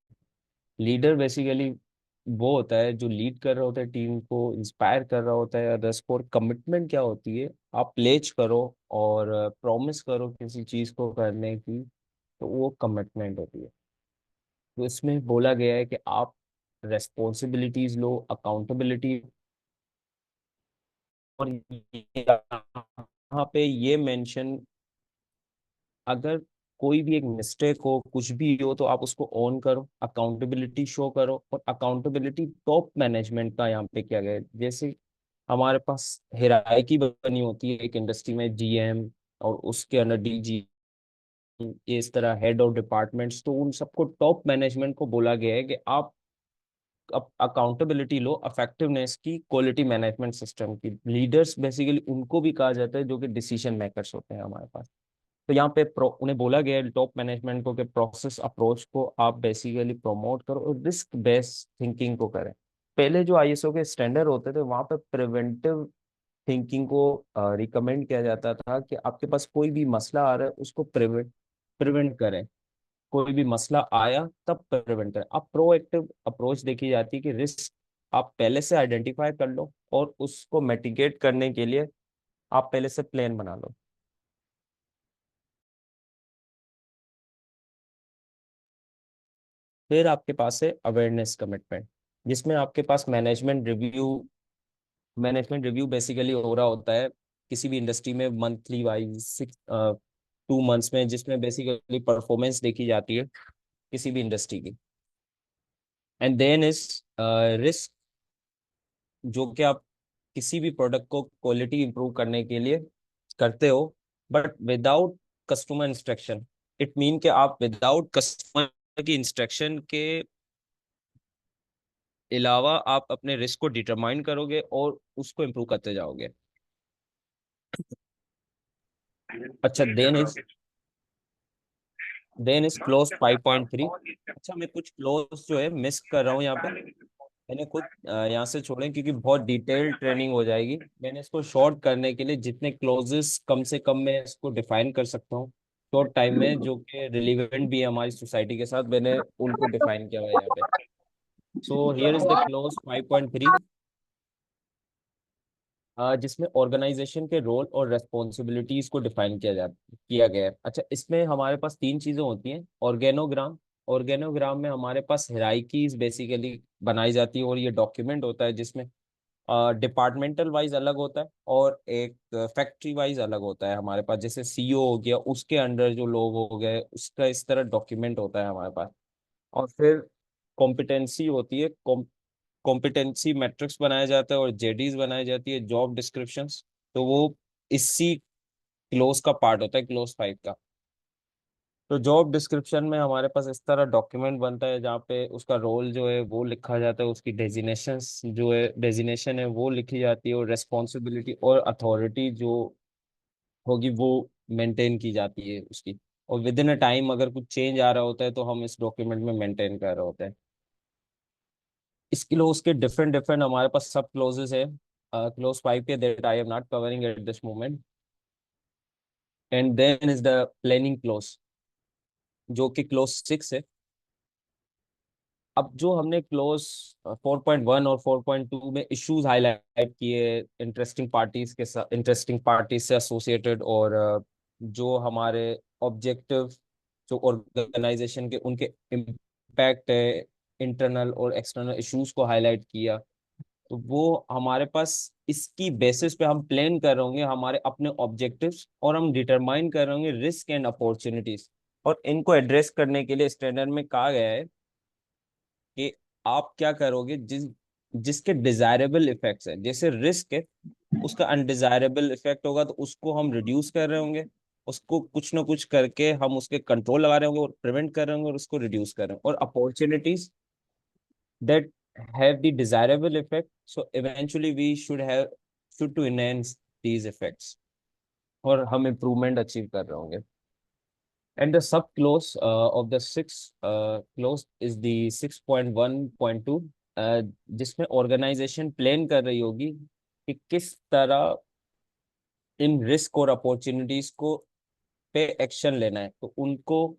Leader basically वो होता है जो लीड कर रहा होता है, टीम को इंस्पायर कर रहा होता है अदर्स को। कमिटमेंट क्या होती है, आप प्लेज करो और प्रॉमिस करो किसी चीज को करने की, तो वो कमिटमेंट होती है। तो इसमें बोला गया है कि आप रेस्पॉन्सिबिलिटीज लो, अकाउंटेबिलिटी, और यहाँ पे ये मेंशन, अगर कोई भी एक मिस्टेक हो, कुछ भी हो, तो आप उसको ऑन करो, अकाउंटेबिलिटी शो करो। और अकाउंटेबिलिटी टॉप मैनेजमेंट का यहाँ पे किया गया है। जैसे हमारे पास हिरार्की बनी होती है एक इंडस्ट्री में, जीएम और उसके अंडर डीजी, इस तरह हेड ऑफ डिपार्टमेंट्स, तो उन सबको टॉप मैनेजमेंट को बोला गया है कि आप अकाउंटेबिलिटी लो, इफेक्टिवनेस की, क्वालिटी मैनेजमेंट सिस्टम की। लीडर्स बेसिकली उनको भी कहा जाता है जो कि डिसीजन मेकर्स होते हैं हमारे पास। तो यहाँ पे उन्हें बोला गया है टॉप मैनेजमेंट को कि प्रोसेस अप्रोच को आप बेसिकली प्रमोट करो और रिस्क बेस्ड थिंकिंग को करें। पहले जो आईएसओ के स्टैंडर्ड होते थे वहां पे प्रिवेंटिव थिंकिंग को रिकमेंड किया जाता था कि आपके पास कोई भी मसला आ रहा है उसको प्रिवेंट करें। कोई भी मसला आया तब प्रिवेंट करें। अब प्रोएक्टिव अप्रोच देखी जाती है कि रिस्क आप पहले से आइडेंटिफाई कर लो और उसको मिटिगेट करने के लिए आप पहले से प्लान बना लो। फिर आपके पास है अवेयरनेस कमिटमेंट, जिसमें आपके पास मैनेजमेंट रिव्यू बेसिकली हो रहा होता है किसी भी इंडस्ट्री में मंथली वाइज, 2 मंथ्स में, जिसमें बेसिकली परफॉर्मेंस देखी जाती है किसी भी इंडस्ट्री की। एंड देन इज रिस्क, जो कि आप किसी भी प्रोडक्ट को क्वालिटी इंप्रूव करने के लिए करते हो, but without customer instruction. It mean कि आप विदाउट कस्टमर की इंस्ट्रक्शन के अलावा आप अपने रिस्क को डिटरमाइन करोगे और उसको इम्प्रूव करते जाओगे। अच्छा, देन इज क्लोज 5.3। अच्छा, मैं कुछ क्लोज जो है मिस कर रहा हूँ यहाँ पे, मैंने खुद यहाँ से छोड़े क्योंकि बहुत डिटेल ट्रेनिंग हो जाएगी। मैंने इसको शॉर्ट करने के लिए जितने क्लोजेस कम से कम मैं इसको डिफाइन कर सकता हूँ शॉर्ट टाइम में, जो कि रिलेवेंट भी है हमारी सोसाइटी के साथ, मैंने उनको डिफाइन किया हुआ है यहाँ पे। So here is the close 5.3, जिसमें ऑर्गेनाइजेशन के रोल और रेस्पॉन्सिबिलिटीज को डिफाइन किया गया है। अच्छा, इसमें हमारे पास 3 चीजें होती हैं। ऑर्गेनोग्राम में हमारे पास हिरार्कीज बेसिकली बनाई जाती है और ये डॉक्यूमेंट होता है जिसमें डिपार्टमेंटल वाइज अलग होता है और एक फैक्ट्री वाइज अलग होता है हमारे पास। जैसे सीईओ हो गया, उसके अंडर जो लोग हो गए, उसका इस तरह डॉक्यूमेंट होता है हमारे पास। और फिर कॉम्पिटेंसी होती है, कॉम्पिटेंसी मैट्रिक्स बनाया जाता है और जेडीज बनाई जाती है, जॉब डिस्क्रिप्शंस। तो वो इसी क्लोज का पार्ट होता है, क्लोज 5 का। तो जॉब डिस्क्रिप्शन में हमारे पास इस तरह डॉक्यूमेंट बनता है जहाँ पे उसका रोल जो है वो लिखा जाता है, उसकी डेजिनेशन है वो लिखी जाती है, और रेस्पॉन्सिबिलिटी और अथॉरिटी जो होगी वो मेंटेन की जाती है उसकी। और विद इन अ टाइम अगर कुछ चेंज आ रहा होता है तो हम इस डॉक्यूमेंट में मेंटेन कर रहे होते हैं। इस क्लोज के डिफरेंट डिफरेंट हमारे पास सब क्लोजेस है। क्लोज 5 के that I am not covering at this moment. And then is the planning clause, जो कि क्लोज 6 है। अब जो हमने क्लोज 4.1 और 4.2 में इश्यूज हाईलाइट किए इंटरेस्टिंग पार्टीज से एसोसिएटेड, और जो हमारे ऑब्जेक्टिव, जो ऑर्गेनाइजेशन के उनके इम्पैक्ट है, इंटरनल और एक्सटर्नल इश्यूज को हाईलाइट किया, तो वो हमारे पास इसकी बेसिस पे हम प्लान कर रहे होंगे हमारे अपने ऑब्जेक्टिव्स, और हम डिटरमाइन कर रहे होंगे रिस्क एंड अपॉर्चुनिटीज। और इनको एड्रेस करने के लिए स्टैंडर्ड में कहा गया है कि आप क्या करोगे जिसके डिजायरेबल इफेक्ट्स है। जैसे रिस्क है, उसका अनडिजायरेबल इफेक्ट होगा तो उसको हम रिड्यूस कर रहे होंगे, उसको कुछ ना कुछ करके हम उसके कंट्रोल लगा रहे होंगे और प्रिवेंट कर रहे होंगे और उसको रिड्यूस कर रहे होंगे। और opportunities that have the desirable effect, so eventually we should to enhance these effects, और हम इम्प्रूवमेंट अचीव कर रहे होंगे। And the sub close of the six close is the 6.1.2, जिसमें ऑर्गेनाइजेशन प्लान कर रही होगी कि किस तरह इन रिस्क और अपॉर्चुनिटीज को पे एक्शन लेना है, तो उनको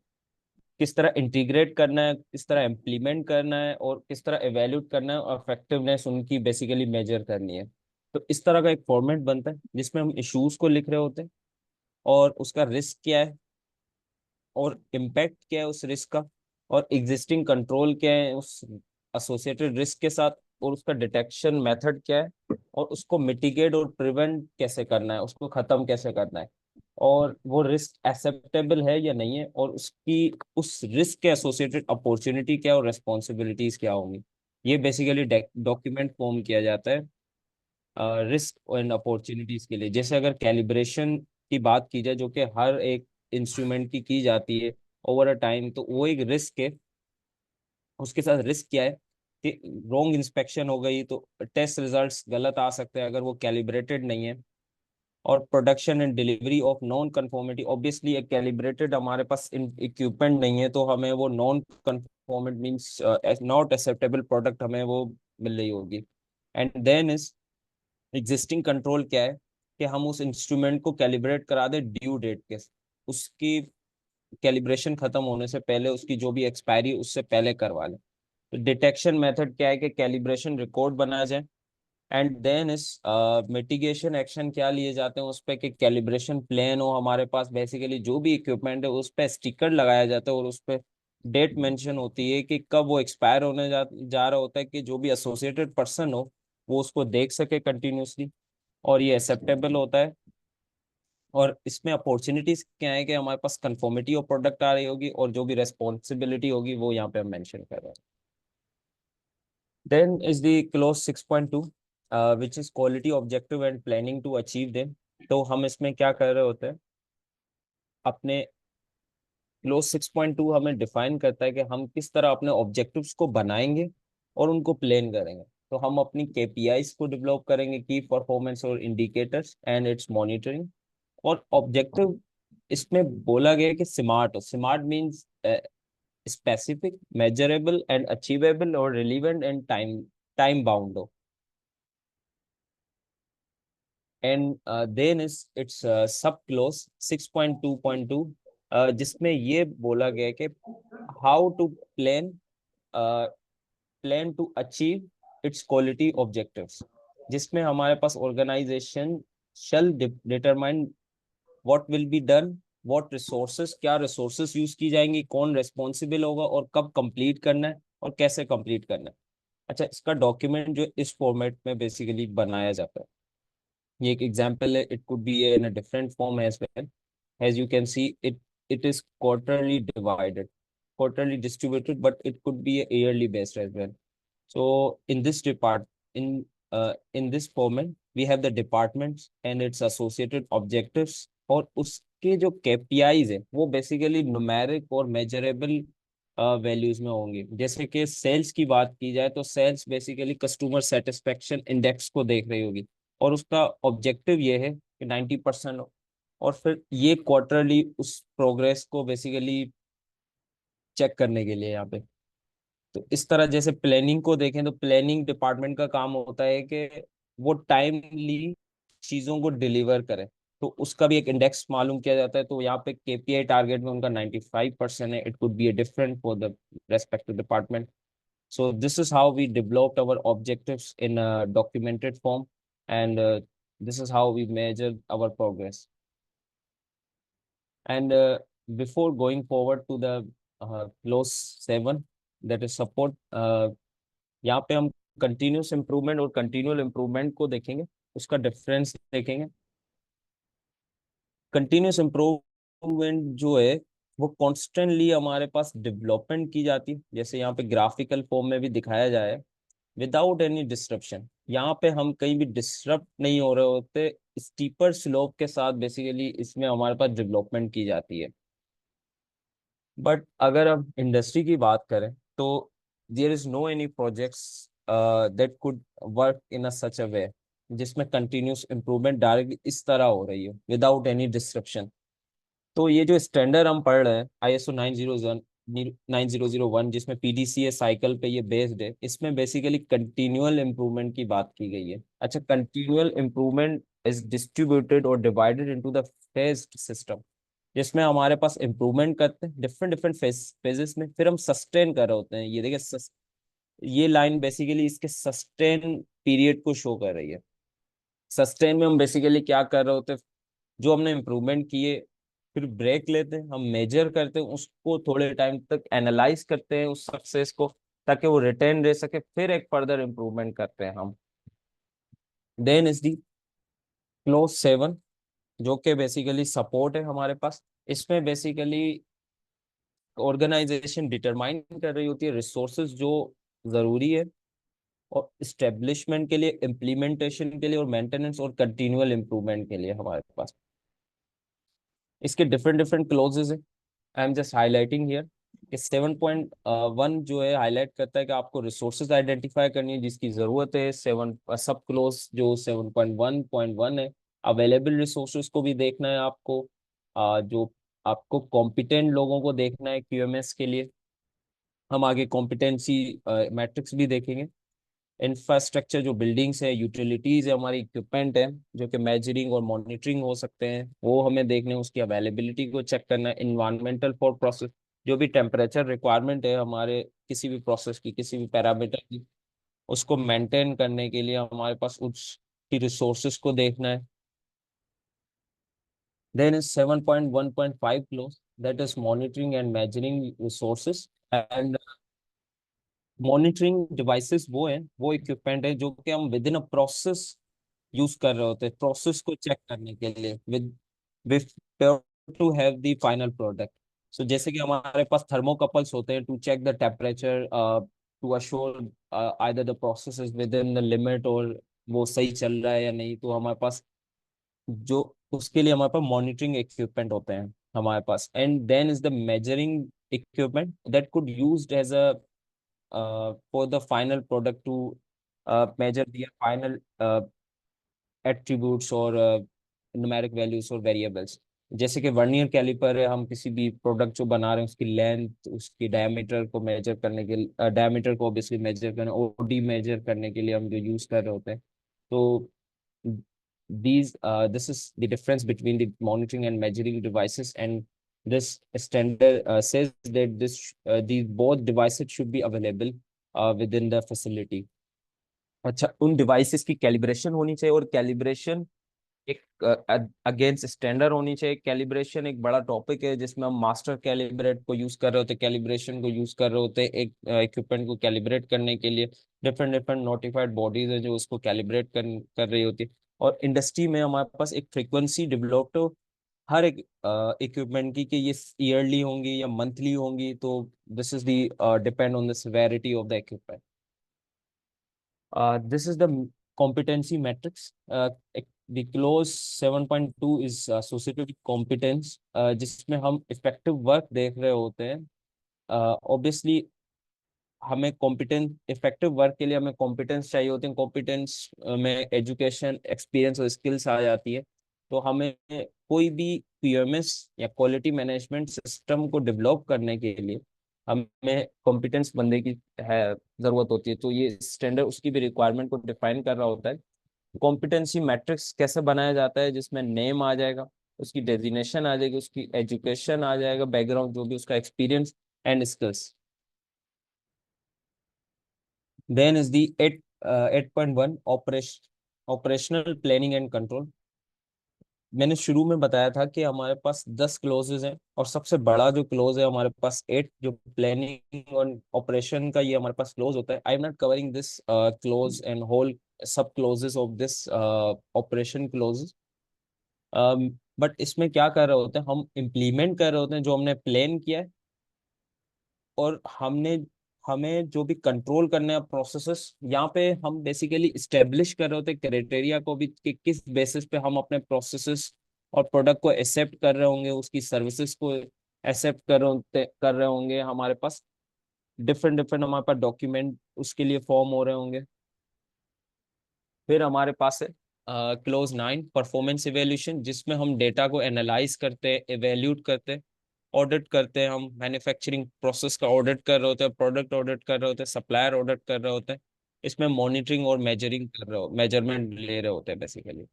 किस तरह इंटीग्रेट करना है, किस तरह इम्प्लीमेंट करना है, और किस तरह एवेल्यूट करना है, और इफेक्टिवनेस उनकी बेसिकली मेजर करनी है। तो इस तरह का एक फॉर्मेट बनता है जिसमें हम इश्यूज को लिख रहे होते हैं और उसका रिस्क क्या है, और इम्पैक्ट क्या है उस रिस्क का, और एग्जिस्टिंग कंट्रोल क्या है उस एसोसिएटेड रिस्क के साथ, और उसका डिटेक्शन मेथड क्या है, और उसको मिटिगेट और प्रिवेंट कैसे करना है, उसको खत्म कैसे करना है, और वो रिस्क एक्सेप्टेबल है या नहीं है, और उसकी उस रिस्क के एसोसिएटेड अपॉर्चुनिटी क्या और रेस्पॉन्सिबिलिटीज क्या होंगी। ये बेसिकली डॉक्यूमेंट फॉर्म किया जाता है रिस्क एंड अपॉर्चुनिटीज के लिए। जैसे अगर कैलिब्रेशन की बात की जाए, जो कि हर एक इंस्ट्रूमेंट की जाती है ओवर अ टाइम, तो वो एक रिस्क है। उसके साथ रिस्क क्या है कि रॉन्ग इंस्पेक्शन हो गई तो टेस्ट रिजल्ट्स गलत आ सकते हैं अगर वो कैलिब्रेटेड नहीं है। और production and delivery of non conformity, obviously एक कैलिब्रेटेड हमारे पास इक्विपमेंट नहीं है, तो हमें वो non conformity means not acceptable product हमें वो मिल रही होगी। And then is existing control क्या है कि हम उस इंस्ट्रूमेंट को कैलिब्रेट करा दें ड्यू डेट के, उसकी कैलिब्रेशन खत्म होने से पहले, उसकी जो भी एक्सपायरी उससे पहले करवा लें। तो डिटेक्शन मेथड क्या है कि कैलिब्रेशन रिकॉर्ड बनाया जाए। एंड देन इस मिटिगेशन एक्शन क्या लिए जाते हैं उस पे कि कैलिब्रेशन प्लान हो हमारे पास, बेसिकली जो भी इक्विपमेंट है उस पे स्टिकर लगाया जाता है और उस पे डेट मेंशन होती है कि कब वो एक्सपायर होने जा रहा होता है, कि जो भी एसोसिएटेड पर्सन हो वो उसको देख सके कंटिन्यूसली, और ये एक्सेप्टेबल होता है। और इसमें अपॉर्चुनिटीज क्या है कि हमारे पास कंफर्मिटी ऑफ प्रोडक्ट आ रही होगी, और जो भी रेस्पॉन्सिबिलिटी होगी वो यहाँ पे हम मेंशन कर रहे हैं। Then is the clause 6.2, which is quality objective and planning to achieve them। तो हम इसमें क्या कर रहे होते हैं, अपने क्लोज 6.2 हमें डिफाइन करता है कि हम किस तरह अपने ऑब्जेक्टिव्स को बनाएंगे और उनको प्लान करेंगे। तो हम अपनी केपीआईज को डेवलप करेंगे, की परफॉर्मेंस और इंडिकेटर्स एंड इट्स मॉनिटरिंग। और ऑब्जेक्टिव इसमें बोला गया है कि स्मार्ट हो, smart means specific, measurable and achievable, और relevant and time time bound हो। And then is its sub clause 6.2.2, जिसमें ये बोला गया है कि how to plan plan to achieve its quality objectives, जिसमें हमारे पास organisation shall determine what will be done, what resources, क्या रिसोर्सेस यूज की जाएंगी, कौन रेस्पॉन्सिबल होगा, और कब कंप्लीट करना है और कैसे कंप्लीट करना है। अच्छा, इसका डॉक्यूमेंट जो इस फॉर्मेट में बेसिकली बनाया जाता है, ये एक एग्जांपल है। It could be in a different form as well, as you can see it is quarterly divided, quarterly distributed, but it could be a yearly based as well. So in this in in this format we have the departments and its associated objectives, और उसके जो KPIs है वो basically numeric और measurable values में होंगे। जैसे कि सेल्स की बात की जाए तो sales basically customer satisfaction index को देख रही होगी, और उसका ऑब्जेक्टिव ये है कि 90% हो। और फिर ये क्वार्टरली उस प्रोग्रेस को बेसिकली चेक करने के लिए यहाँ पे। तो इस तरह जैसे प्लानिंग को देखें तो प्लानिंग डिपार्टमेंट का काम होता है कि वो टाइमली चीज़ों को डिलीवर करे, तो उसका भी एक इंडेक्स मालूम किया जाता है। तो यहाँ पे केपीआई टारगेट में उनका 95% है। It could be different for the respective department. So this is how we developed our objectives in a documented form, and this is how we measure our progress. And before going forward to the clause 7, that is support, यहाँ पे हम continuous improvement और continual improvement को देखेंगे, उसका difference देखेंगे। Continuous improvement जो है वो कॉन्स्टेंटली हमारे पास डेवलपमेंट की जाती है, जैसे यहाँ पे ग्राफिकल फॉर्म में भी दिखाया जाए, विदाउट एनी डिस्ट्रप्शन। यहाँ पे हम कहीं भी डिस्टर्ब नहीं हो रहे होते, स्टीपर स्लोप के साथ बेसिकली इसमें हमारे पास डेवलपमेंट की जाती है। बट अगर हम इंडस्ट्री की बात करें तो there is no any projects that could work in a such a way जिसमें कंटिन्यूस इम्प्रूवमेंट डायरेक्ट इस तरह हो रही हो विदाउट एनी डिस्ट्रप्शन। तो ये जो स्टैंडर्ड हम पढ़ रहे हैं ISO 9001, जिसमें PDCA साइकिल पे ये बेस्ड है, इसमें बेसिकली कंटिन्यूअल इम्प्रूवमेंट की बात की गई है। अच्छा, कंटिन्यूअल इम्प्रूवमेंट इज डिस्ट्रीब्यूटेड और divided into the phased system, जिसमें हमारे पास इम्प्रूवमेंट करते हैं डिफरेंट डिफरेंट फेजेस में, फिर हम सस्टेन कर रहे होते हैं। ये देखिए ये लाइन बेसिकली इसके सस्टेन पीरियड को शो कर रही है। सस्टेन में हम बेसिकली क्या कर रहे होते हैं, जो हमने इम्प्रूवमेंट किए फिर ब्रेक लेते हैं, हम मेजर करते हैं उसको, थोड़े टाइम तक एनालाइज करते हैं उस सक्सेस को ताकि वो रिटर्न दे सके, फिर एक फर्दर इम्प्रूवमेंट करते हैं हम। देन इज दी क्लोज 7, जो कि बेसिकली सपोर्ट है हमारे पास। इसमें बेसिकली ऑर्गेनाइजेशन डिटरमाइन कर रही होती है रिसोर्सेज जो जरूरी है और इस्टेब्लिशमेंट के लिए, इम्प्लीमेंटेशन के लिए और मेंटेनेंस और कंटिन्यूअल इम्प्रूवमेंट के लिए हमारे पास। इसके डिफरेंट डिफरेंट क्लोजेज हैं, I am just highlighting here कि 7.1 जो है हाईलाइट करता है कि आपको रिसोर्सेज आइडेंटिफाई करनी है जिसकी ज़रूरत है। 7 सब क्लोज जो 7.1.1 है, अवेलेबल रिसोर्सेज को भी देखना है आपको, जो आपको कॉम्पिटेंट लोगों को देखना है क्यूएमएस के लिए। हम आगे कॉम्पिटेंसी मैट्रिक्स भी देखेंगे। इंफ्रास्ट्रक्चर जो बिल्डिंग्स है, यूटिलिटीज है, हमारी इक्विपमेंट है जो कि मेजरिंग और मॉनिटरिंग हो सकते हैं, वो हमें देखने हैं, उसकी अवेलेबिलिटी को चेक करना है। इन्वायरमेंटल फॉर प्रोसेस, जो भी टेम्परेचर रिक्वायरमेंट है हमारे किसी भी प्रोसेस की, किसी भी पैरामीटर की, उसको मेंटेन करने के लिए हमारे पास उसकी रिसोर्सेज को देखना है। Then is 7.1.5 clause, that is monitoring and measuring resources and monitoring devices वो हैं, वो इक्विपमेंट है जो कि हम within a process use कर रहे होते हैं प्रोसेस को चेक करने के लिए with with to have the final product. So जैसे कि हमारे पास थर्मोकपल्स होते हैं to check the temperature, to assure either the process is within the limit और वो सही चल रहा है या नहीं, तो हमारे पास जो उसके लिए हमारे पास मॉनिटरिंग इक्विपमेंट होते हैं हमारे पास। And then is the measuring equipment that could used as a for the final product to measure the final attributes or numeric values और variables। जैसे कि वर्नियर कैलिपर है, हम किसी भी प्रोडक्ट जो बना रहे हैं उसकी लेंथ, उसकी डायमीटर को मेजर करने के लिए, डायमीटर को ऑब्वियसली मेजर करने, ओडी मेजर करने के लिए हम जो यूज कर रहे होते हैं। तो this is the difference between the monitoring and measuring devices, and this standard says that these both devices should be available within the facility। अच्छा, उन डिवाइसेस की कैलिब्रेशन होनी चाहिए और कैलिब्रेशन एक अगेंस्ट स्टैंडर्ड होनी चाहिए। कैलिब्रेशन एक बड़ा टॉपिक है जिसमें हम मास्टर कैलिब्रेट को यूज कर रहे होते हैं, कैलिब्रेशन को यूज कर रहे होते हैं एक इक्विपमेंट को कैलिब्रेट करने के लिए। डिफरेंट डिफरेंट नोटिफाइड बॉडीज है जो उसको कैलिब्रेट कर रही होती है। और इंडस्ट्री में हमारे पास एक फ्रीक्वेंसी डेवलप्ड हो हर एक इक्विपमेंट की कि ये ईयरली होंगी या मंथली होंगी, तो this is the depend on the severity of the equipment. This is the competency matrix. The clause 7.2 is associated with competence, जिसमें हम effective work देख रहे होते हैं। Obviously हमें कॉम्पिटेंस, इफेक्टिव वर्क के लिए हमें कॉम्पिटेंस चाहिए होते हैं। कॉम्पिटेंस में एजुकेशन, एक्सपीरियंस और स्किल्स आ जाती है। तो हमें कोई भी पीएमएस या क्वालिटी मैनेजमेंट सिस्टम को डेवलप करने के लिए हमें कॉम्पिटेंस बंदे की है जरूरत होती है। तो ये स्टैंडर्ड उसकी भी रिक्वायरमेंट को डिफाइन कर रहा होता है। कॉम्पिटेंसी मैट्रिक्स कैसे बनाया जाता है, जिसमें नेम आ जाएगा, उसकी डेजिग्नेशन आ जाएगी, उसकी एजुकेशन आ जाएगा, बैकग्राउंड जो भी उसका experience and skills. Then is the 8.1 operational planning and control. मैंने शुरू में बताया था कि हमारे पास 10 क्लोजेज हैं और सबसे बड़ा जो क्लोज है हमारे पास 8, जो प्लानिंग और ऑपरेशन का ये हमारे पास क्लोज होता है। I am not covering this clause and whole sub clauses of this operation clauses, but इसमें क्या कर रहे होते हैं, हम इम्प्लीमेंट कर रहे होते हैं जो हमने प्लान किया है, और हमें जो भी कंट्रोल करने हैं प्रोसेसेस, यहाँ पे हम बेसिकली इस्टेब्लिश कर रहे होते हैं क्राइटेरिया को भी कि किस बेसिस पे हम अपने प्रोसेसेस और प्रोडक्ट को एक्सेप्ट कर रहे होंगे, उसकी सर्विसेज को एक्सेप्ट कर रहे होंगे। हमारे पास डिफरेंट डिफरेंट हमारे पास डॉक्यूमेंट उसके लिए फॉर्म हो रहे होंगे। फिर हमारे पास है क्लोज 9 परफॉर्मेंस इवेल्यूशन, जिसमें हम डेटा को एनालाइज करते हैं, एवेल्यूट करते हैं, ऑडिट करते हैं। हम मैन्युफैक्चरिंग प्रोसेस का ऑडिट कर रहे होते हैं, प्रोडक्ट ऑडिट कर रहे होते हैं, सप्लायर ऑडिट कर रहे होते हैं। इसमें मॉनिटरिंग और मेजरिंग कर रहे हो, मेजरमेंट ले रहे होते हैं basically.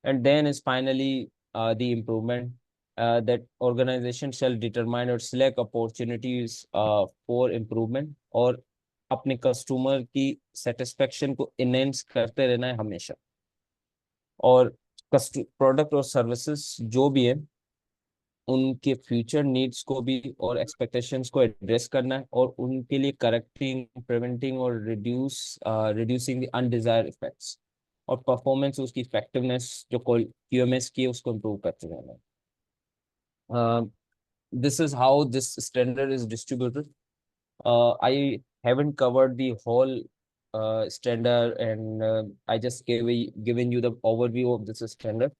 And then is finally the improvement that organisation shall determine और सिलेक्ट अपॉर्चुनिटीज फॉर इम्प्रूवमेंट, और अपने कस्टमर की सेटिस्फेक्शन को इनहेंस करते रहना है हमेशा। और प्रोडक्ट और सर्विसेज जो भी है उनके फ्यूचर नीड्स को भी और एक्सपेक्टेशंस को एड्रेस करना है, और उनके लिए करेक्टिंग, प्रिवेंटिंग और रिड्यूसिंग द अनडिजायर्ड इफेक्ट्स, और परफॉर्मेंस, उसकी इफेक्टिवनेस जो क्यूएमएस की है उसको इम्प्रूव करते रहना है। This is how this standard is distributed. I haven't covered the whole standard, and I just given you the overview of this standard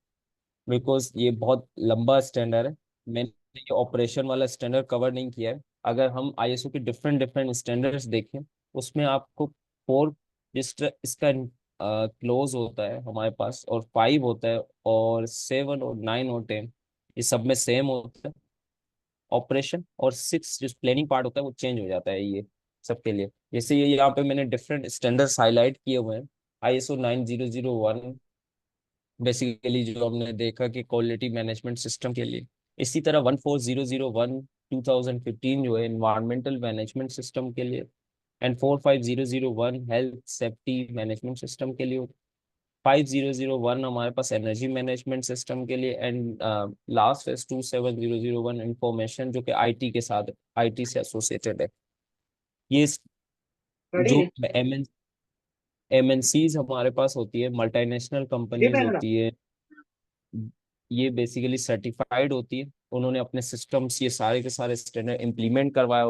because ये बहुत लंबा स्टैंडर्ड है. मैंने ये ऑपरेशन वाला स्टैंडर्ड कवर नहीं किया है. अगर हम आईएसओ के डिफरेंट डिफरेंट स्टैंडर्ड्स देखें, उसमें आपको 4, जिस इसका क्लोज होता है हमारे पास, और 5 होता है, और 7 और 9 और 10 ये सब में सेम होता है ऑपरेशन, और 6 जो प्लानिंग पार्ट होता है वो चेंज हो जाता है ये सबके लिए. जैसे ये यहाँ पे मैंने डिफरेंट स्टैंडर्ड्स हाईलाइट किए हुए हैं. आईएसओ 9001 बेसिकली जो हमने देखा कि क्वालिटी मैनेजमेंट सिस्टम के लिए. इसी तरह 14001 2015 जो है इन्वायरमेंटल मैनेजमेंट सिस्टम के लिए, and 45001 health safety management system के लिए, 5001 हमारे पास एनर्जी मैनेजमेंट सिस्टम के लिए, एंड लास्ट है 27001 इंफॉर्मेशन जो कि आईटी के साथ, आईटी से एसोसिएटेड है. ये जो एमएनसीज हमारे पास होती है, मल्टीनेशनल कंपनीज होती है, ये बेसिकली सर्टिफाइड होती है. उन्होंने अपने सिस्टम्स ये सारे के सारे स्टैंडर्ड इम्प्लीमेंट करवाए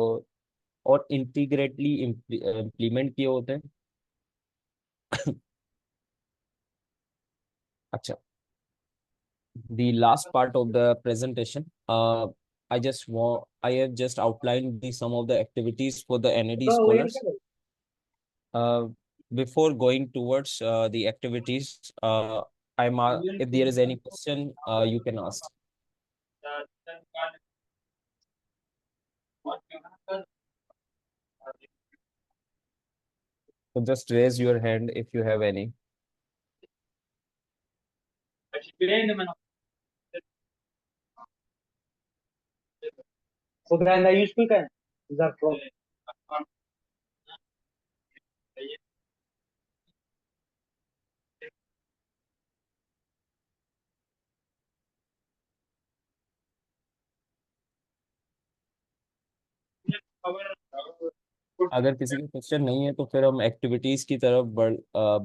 और इंटीग्रेटली इम्प्लीमेंट किए होते हैं. अच्छा, the last part of the presentation, I have just outlined some of the activities for the NAD scholars. Before going towards the activities, if there is any question, you can ask. So just raise your hand if you have any. So then I used to can. Is that from? अगर किसी का question नहीं है तो फिर हम activities की तरफ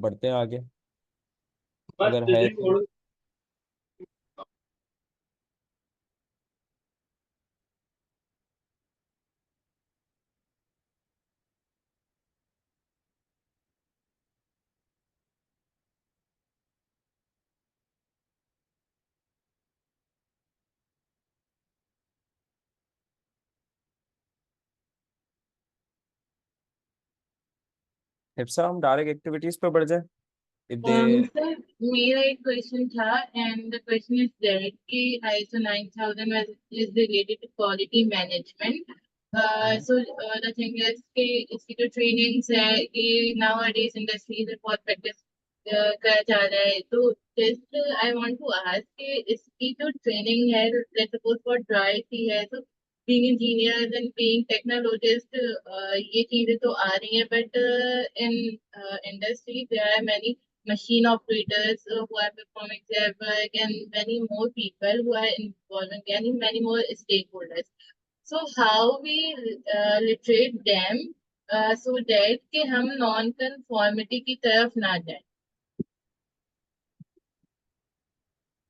बढ़ते हैं आगे. अगर है तो हिप्सा हम डायरेक्ट एक्टिविटीज पे बढ़ जाए. If they Sir, मेरा एक क्वेश्चन था and the question is that कि ISO 9000 is related to quality management. So the thing is कि इसकी जो trainings है कि nowadays industry से बहुत practice करा जा रहा है. तो just I want to ask कि इसकी जो training है, let's suppose for dry की है, तो being engineers and being technologists, ये चीजें तो आ रही हैं, but in industry there are many machine operators who are performing their work, and many more people who are involving, and many more stakeholders. So how we literate them so that कि हम non-conformity की तरफ ना जाए.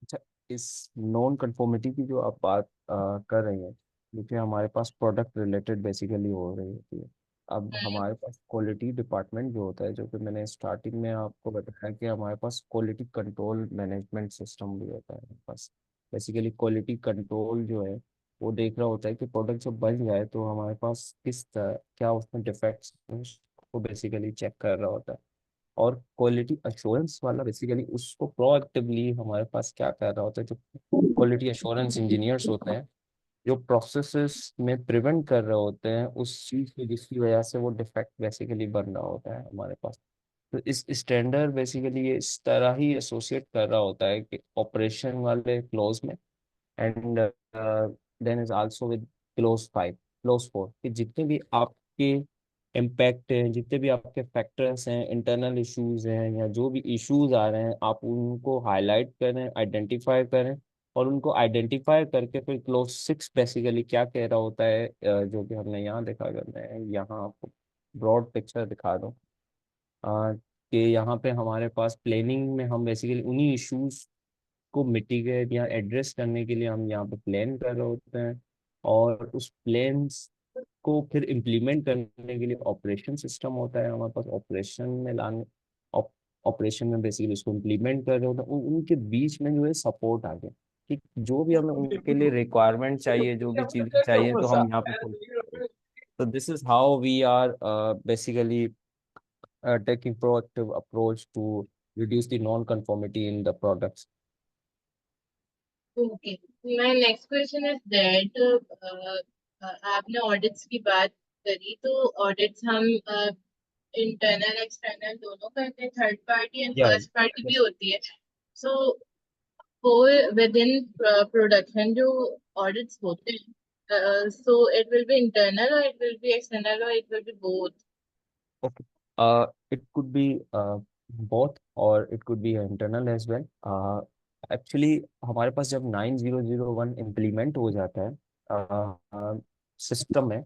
अच्छा, इस non conformity की जो आप बात कर रही हैं, देखिए हमारे पास प्रोडक्ट रिलेटेड बेसिकली हो रही होती है. अब हमारे पास क्वालिटी डिपार्टमेंट जो होता है, जो कि मैंने स्टार्टिंग में आपको बताया कि हमारे पास क्वालिटी कंट्रोल मैनेजमेंट सिस्टम भी होता है. हमारे पास बेसिकली क्वालिटी कंट्रोल जो है वो देख रहा होता है कि प्रोडक्ट जब बन जाए तो हमारे पास किस तरह, क्या उसमें डिफेक्ट्स, को बेसिकली चेक कर रहा होता है. और क्वालिटी अश्योरेंस वाला बेसिकली उसको प्रोएक्टिवली हमारे पास क्या कर रहा होता है, जो क्वालिटी अश्योरेंस इंजीनियर्स होते हैं, जो प्रोसेसेस में प्रिवेंट कर रहे होते हैं उस चीज़ की जिसकी वजह से वो डिफेक्ट बेसिकली बन रहा होता है हमारे पास. तो इस स्टैंडर्ड बेसिकली ये इस तरह ही एसोसिएट कर रहा होता है कि ऑपरेशन वाले क्लोज में, and then is also with clause 4, कि जितने भी आपके इम्पैक्ट हैं, जितने भी आपके फैक्टर्स हैं, इंटरनल इश्यूज हैं, या जो भी इश्यूज आ रहे हैं, आप उनको हाईलाइट करें, आइडेंटिफाई करें, और उनको आइडेंटिफाई करके फिर क्लोज 6 बेसिकली क्या कह रहा होता है, जो कि हमने यहाँ देखा, अगर मैं यहाँ आपको ब्रॉड पिक्चर दिखा दूँ, कि यहाँ पे हमारे पास प्लानिंग में हम बेसिकली उन्हीं इश्यूज को मिटिगेट या एड्रेस करने के लिए हम यहाँ पे प्लान कर रहे होते हैं, और उस प्लान्स को फिर इम्प्लीमेंट करने के लिए ऑपरेशन सिस्टम होता है हमारे पास, ऑपरेशन में लाने, ऑपरेशन में बेसिकली उसको इम्प्लीमेंट कर रहे होते हैं, उनके बीच में जो है सपोर्ट आ गया कि जो भी हमें उनके लिए रिक्वायरमेंट चाहिए, जो भी चीज़ें चाहिए, तो हम यहाँ पे तो this is how we are basically taking proactive approach to reduce the non-conformity in the products. Okay. My next question is that आपने ऑडिट्स की बात करी, तो ऑडिट्स हम इंटरनल एक्सटर्नल दोनों करते हैं, third party and Yeah, first party भी yes. होती है। सो वो विद इन प्रोडक्शन जो ऑडिट्स होते हैं, so it will be internal और इट विल बी एक्सटर्नल और it will be both? Okay. It could be both or it could be internal as well. Actually हमारे पास जब 9001 इम्प्लीमेंट हो जाता है सिस्टम में,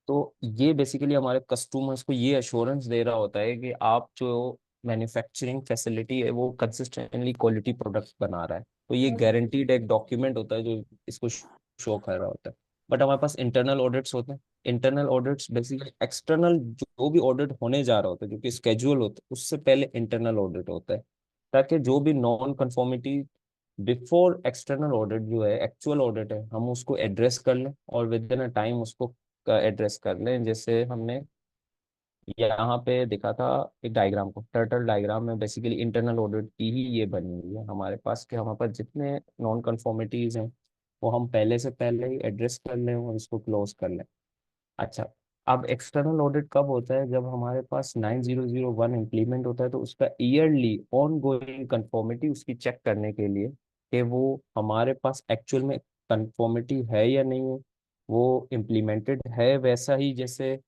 तो ये बेसिकली हमारे कस्टमर्स को ये अश्योरेंस दे रहा होता है कि आप जो मैन्युफैक्चरिंग फैसिलिटी है वो कंसिस्टेंटली क्वालिटी प्रोडक्ट बना रहा है, तो ये गारंटीड एक डॉक्यूमेंट होता है जो इसको शो कर रहा होता है। बट हमारे पास इंटरनल ऑडिट्स होते हैं। इंटरनल ऑडिट्स बेसिकली एक्सटर्नल जो भी ऑडिट होने जा रहा होता है, जो कि स्केड्यूल होता है, उससे पहले इंटरनल ऑडिट होता है, ताकि जो भी non conformity before external audit जो है, एक्चुअल ऑडिट है, हम उसको एड्रेस कर लें और विद इन अ टाइम उसको का एड्रेस कर लें। जैसे हमने यहाँ पे दिखा था एक डायग्राम को, टर्टल डायग्राम में बेसिकली इंटरनल ऑडिट की ही ये बनी हुई है हमारे पास, कि हमारे पास जितने नॉन कंफॉर्मिटीज हैं वो हम पहले से पहले ही एड्रेस कर लें और इसको क्लोज कर लें। अच्छा, अब एक्सटर्नल ऑडिट कब होता है? जब हमारे पास 9001 इम्प्लीमेंट होता है, तो उसका ईयरली ऑन गोइंग कंफॉर्मिटी उसकी चेक करने के लिए कि वो हमारे पास एक्चुअल में कंफॉर्मिटी है या नहीं है, वो इम्प्लीमेंटेड है वैसा ही जैसे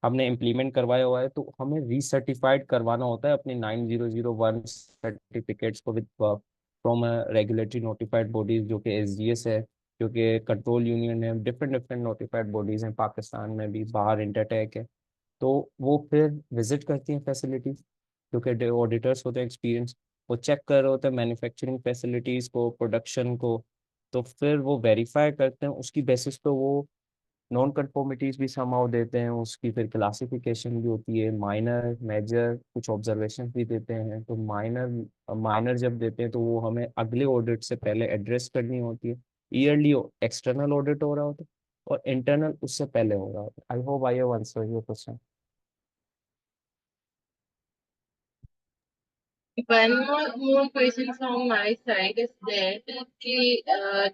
हमने इम्प्लीमेंट करवाया हुआ है, तो हमें रीसर्टिफाइड करवाना होता है अपने 9001 सर्टिफिकेट्स को with from regulatory notified bodies, जो कि एसजीएस है, जो कि कंट्रोल यूनियन है, डिफरेंट डिफरेंट नोटिफाइड बॉडीज हैं पाकिस्तान में भी, बाहर इंटरटेक है। तो वो फिर विजिट करती हैं फैसिलिटीज, जो कि ऑडिटर्स होते हैं एक्सपीरियंस, वो चेक कर रहे होते हैं मैन्युफैक्चरिंग फैसिलिटीज को, प्रोडक्शन को, तो फिर वो वेरीफाई करते हैं, उसकी बेसिस पे वो नॉन कंफॉर्मिटीज भी समहाउ देते हैं, उसकी फिर क्लासिफिकेशन भी होती है, माइनर मेजर कुछ ऑब्जर्वेशन भी देते हैं। तो माइनर माइनर जब देते हैं तो वो हमें अगले ऑडिट से पहले एड्रेस करनी होती है। ईयरली एक्सटर्नल ऑडिट हो रहा होता है और इंटरनल उससे पहले हो रहा होता है। I hope I have answered your question. One more question from my side is that कि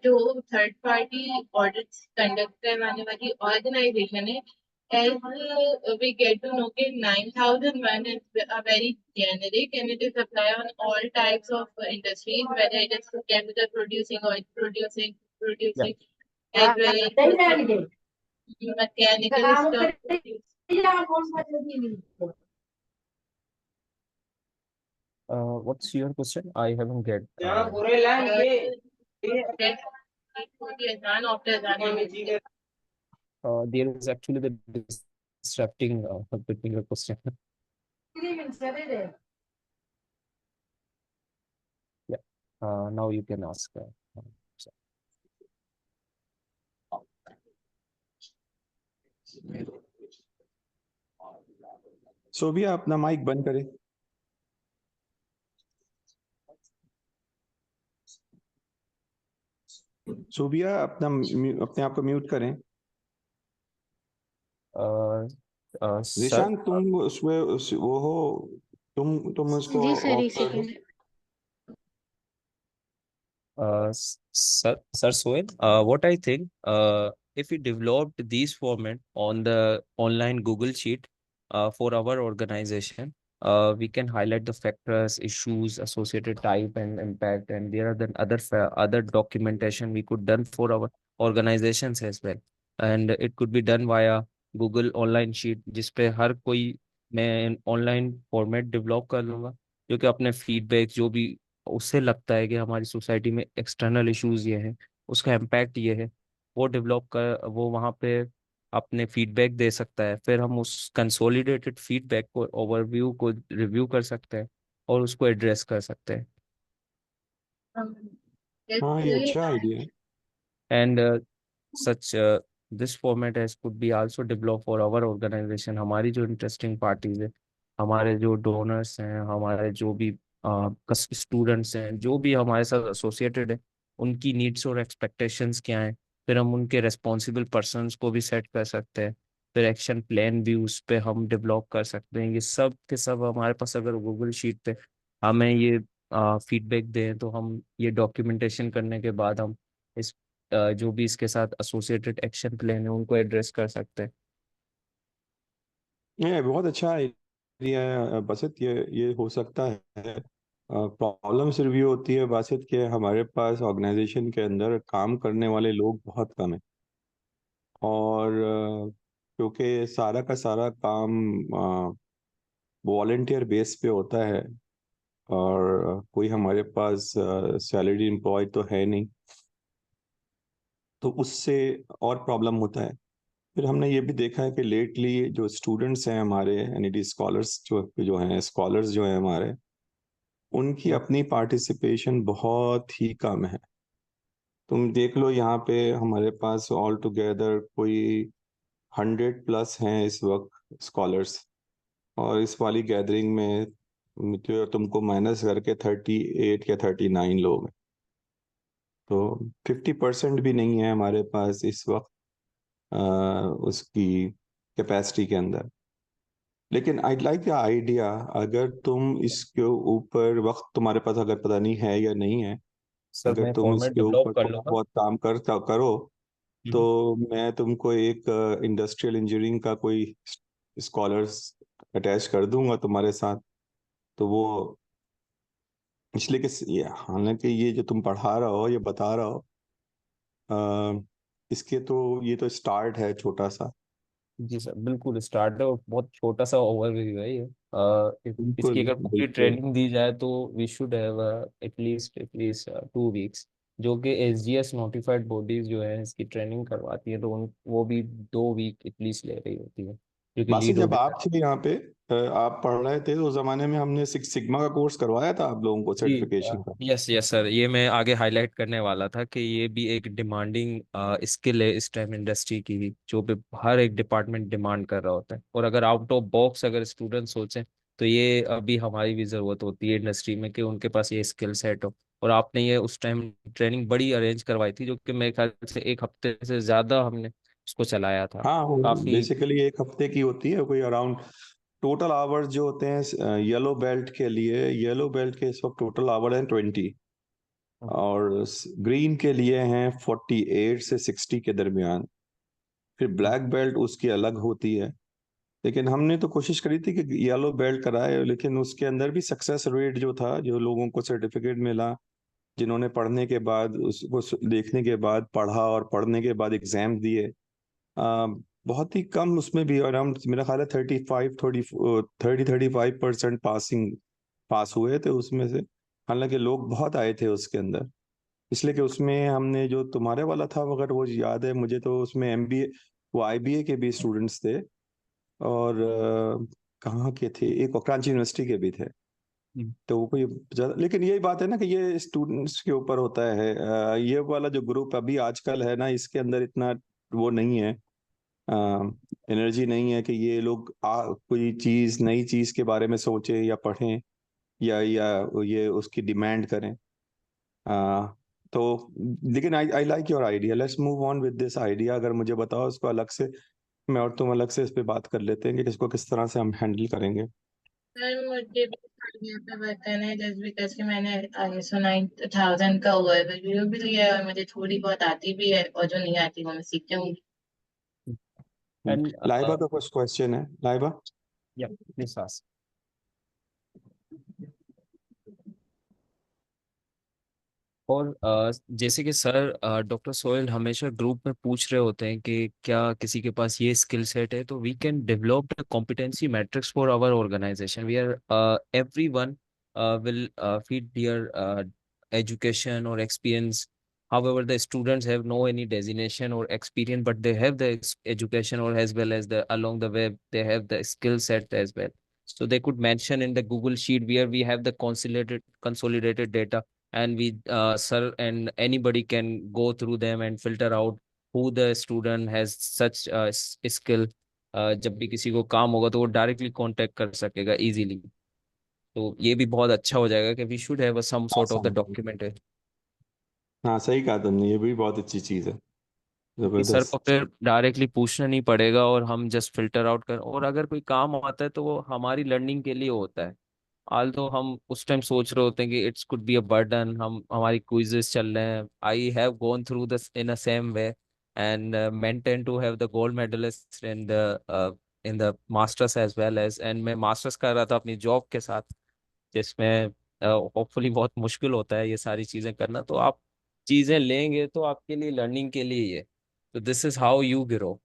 जो थर्ड पार्टी ऑडिट्स कंडक्ट करवाने वाली ऑर्गेनाइजेशन है, as we get to know कि 9001 is a very generic and it is applied on all types of industries, whether it is chemical producing, oil producing, Yeah. as well as mechanical stuff. What's your question? I haven't get. यहाँ पूरे line ये That is none of the examination. There is actually the disrupting between your question. Yeah. Now you can ask. So- Sobia अपना mic बंद करे। सोबिया अपने आप को mute करें। सर, निशांत तुम उसमें वो हो, तुम उसको जी सर, ऑफ एक कर दो। Second. Sir Sohail, what I think, if we developed these format on the online Google Sheet for our organization, we can highlight the factors, issues, associated type and impact, and there are then other documentation we could done for our organizations as well. And it could be done via Google online sheet, जिस पे हर कोई मैं online format develop कर लूंगा, जो कि अपने feedback जो भी उससे लगता है कि हमारी सोसाइटी में एक्सटर्नल इश्यूज ये हैं, उसका इम्पैक्ट ये है, वो डेवलप कर वो वहाँ पे अपने फीडबैक दे सकता है। फिर हम उस कंसोलिडेटेड फीडबैक को, ओवरव्यू को रिव्यू कर सकते हैं और उसको एड्रेस कर सकते हैं। Um, हाँ, ये basically, अच्छा आइडिया है। And such this format as could be also developed for our organization। हमारी जो इंटरेस्टिंग पार्टीज है, हमारे जो डोनर्स हैं, हमारे जो भी स्टूडेंट्स हैं, जो भी हमारे साथ एसोसिएटेड है, उनकी नीड्स और एक्सपेक्टेशंस क्या हैं, फिर हम उनके रेस्पॉन्सिबल पर्सन्स को भी सेट कर सकते हैं। फिर एक्शन प्लान भी उस पे हम डेवलप कर सकते हैं। ये सब के सब हमारे पास अगर गूगल शीट पे हमें ये फीडबैक दें, तो हम ये डॉक्यूमेंटेशन करने के बाद हम इस जो भी इसके साथ एसोसिएटेड एक्शन प्लान है उनको एड्रेस कर सकते हैं। ये बहुत अच्छा आइडिया है बासित। ये हो सकता है। प्रॉब्लम्स रिव्यू होती है बासित कि हमारे पास ऑर्गेनाइजेशन के अंदर काम करने वाले लोग बहुत कम हैं, और क्योंकि सारा का सारा काम वॉलेंटियर बेस पे होता है, और कोई हमारे पास सैलरी एम्प्लॉय तो है नहीं, तो उससे और प्रॉब्लम होता है। फिर हमने ये भी देखा है कि लेटली जो स्टूडेंट्स हैं हमारे, यानी स्कॉलर्स जो हैं हमारे, उनकी अपनी पार्टिसिपेशन बहुत ही कम है। तुम देख लो, यहाँ पे हमारे पास ऑल टुगेदर कोई 100+ हैं इस वक्त स्कॉलर्स, और इस वाली गैदरिंग में जो तुमको माइनस करके 38 या 39 लोग हैं। तो 50% भी नहीं है हमारे पास इस वक्त उसकी कैपेसिटी के अंदर। लेकिन आई लाइक द आइडिया, अगर तुम इसके ऊपर वक्त तुम्हारे पास अगर पता नहीं है या नहीं है, सर अगर मैं तुम फॉर्मेट इसके डेवलप ऊपर कर थोड़ा लूँगा। बहुत काम करो, तो हम्म। मैं तुमको एक इंडस्ट्रियल इंजीनियरिंग का कोई स्कॉलर्स अटैच कर दूंगा तुम्हारे साथ। तो वो इसलिए कि हालांकि ये जो तुम पढ़ा रहे हो, ये बता रहे हो, अ, इसके तो ये तो स्टार्ट है छोटा सा। जी सर, बिल्कुल स्टार्ट है और बहुत छोटा सा ओवरव्यू है ये। इसकी बिल्कुल अगर पूरी बिल्कुल। ट्रेनिंग दी जाए तो we should have at least 2 weeks, जो कि एसजीएस नोटिफाइड बॉडीज जो है इसकी ट्रेनिंग करवाती है, तो वो भी 2 वीक एटलीस्ट ले रही होती है, जो कि बासित, लीड जब ऑडिटर। आप थे यहाँ पे, आप पढ़ रहे थे, तो उस जमाने में हमने सिक्स सिग्मा का कोर्स करवाया था आप लोगों को, जी, सर्टिफिकेशन का। यस यस सर, ये मैं आगे हाईलाइट करने वाला था कि ये भी एक डिमांडिंग स्किल है इस टाइम इंडस्ट्री की भी, जो भी हर एक डिपार्टमेंट डिमांड कर रहा होता है। और अगर आउट ऑफ बॉक्स अगर स्टूडेंट सोचें, तो ये अभी हमारी भी ज़रूरत होती है इंडस्ट्री में कि उनके पास ये स्किल सेट हो। और आपने ये उस टाइम ट्रेनिंग बड़ी अरेंज करवाई थी, जो कि मेरे ख्याल से 1 हफ्ते से ज़्यादा हमने उसको चलाया था। हाँ, काफ़ी। बेसिकली एक हफ्ते की होती है कोई अराउंड। टोटल आवर्स जो होते हैं येलो बेल्ट के लिए, येलो बेल्ट के इस वक्त टोटल आवर हैं 20, और ग्रीन के लिए हैं 48 से 60 के दरमियान। फिर ब्लैक बेल्ट उसकी अलग होती है। लेकिन हमने तो कोशिश करी थी कि येलो बेल्ट कराए, लेकिन उसके अंदर भी सक्सेस रेट जो था, जो लोगों को सर्टिफिकेट मिला, जिन्होंने पढ़ने के बाद उसको देखने के बाद पढ़ा और पढ़ने के बाद एग्जाम दिए, आ, बहुत ही कम, उसमें भी अराउंड मेरा ख्याल है 35% पास हुए थे उसमें से। हालांकि लोग बहुत आए थे उसके अंदर, इसलिए कि उसमें हमने जो तुम्हारे वाला था, अगर वो याद है मुझे, तो उसमें एमबीए, वो आईबीए के भी स्टूडेंट्स थे, और कहाँ के थे, एक कराची यूनिवर्सिटी के भी थे। तो वो कोई ज्यादा, लेकिन यही बात है ना कि ये स्टूडेंट्स के ऊपर होता है। ये वाला जो ग्रुप अभी आजकल है ना, इसके अंदर इतना वो नहीं है, एनर्जी नहीं है कि ये लोग कोई चीज, नई चीज के बारे में सोचें या पढ़ें, या ये उसकी डिमांड करें। आ, तो लेकिन I I like your idea, let's move on with this idea. अगर मुझे बताओ इसको अलग से, मैं और तुम अलग से इस पे बात कर लेते हैं कि इसको किस तरह से हम हैंडल करेंगे। सर मुझे भी आइडिया पे वर्क करना है, जस्ट बिकॉज कि मैंने ISO 9000 का ओवरव्यू भी लिया है और मुझे थोड़ी बहुत आती भी है, और जो नहीं आती वो मैं सीख जाऊंगी। एंड लाइबा का कुछ क्वेश्चन है, लाइबा? या प्लीज आस्क। और जैसे कि सर डॉक्टर सोहेल हमेशा ग्रुप में पूछ रहे होते हैं कि क्या किसी के पास ये स्किल सेट है, तो we can develop the competency matrix for our organisation. We are everyone will feed their education or experience. However, the students have no any designation or experience, but they have the education, or as well as the along the web, they have the skill set as well. So they could mention in the Google Sheet where we have the consolidated data, and we sir and anybody can go through them and filter out who the student has such skill. जब भी किसी को काम होगा तो वो directly contact कर सकेगा इजीली. तो ये भी बहुत अच्छा हो जाएगा कि we should have some sort of the document. हाँ सही कहा तुमने, ये भी बहुत अच्छी चीज है, क्योंकि सर को जबरदस्त। फिर डायरेक्टली पूछना नहीं पड़ेगा और हम जस्ट फिल्टर आउट कर, और अगर कोई काम आता है तो वो हमारी लर्निंग के लिए होता है. आल तो हम उस टाइम सोच रहे होते हैं कि it's could be a burden, हम हमारी क्विजेस चल रहे हैं. I have gone through this in a same way and maintain to have the gold medallist in the masters as well as, and मैं मास्टर्स कर रहा था अपनी जॉब के साथ, जिसमें होपफुली बहुत मुश्किल होता है ये सारी चीजें करना. तो आप चीजें लेंगे तो आपके लिए लर्निंग के लिए ये. तो this is how you grow.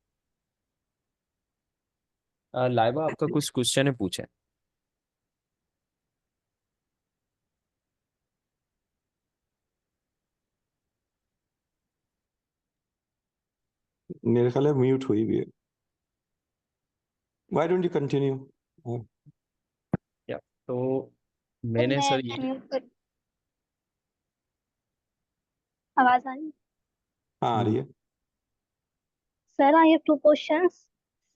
Laiba, आपका कुछ क्वेश्चन है पूछे. मेरे ख्याल है म्यूट हुई भी है. Why don't you continue? या तो सर मैंने मैं सर ये अनम्यूट कर, आवाज आ रही है? हाँ आ रही है. Sir I have two questions.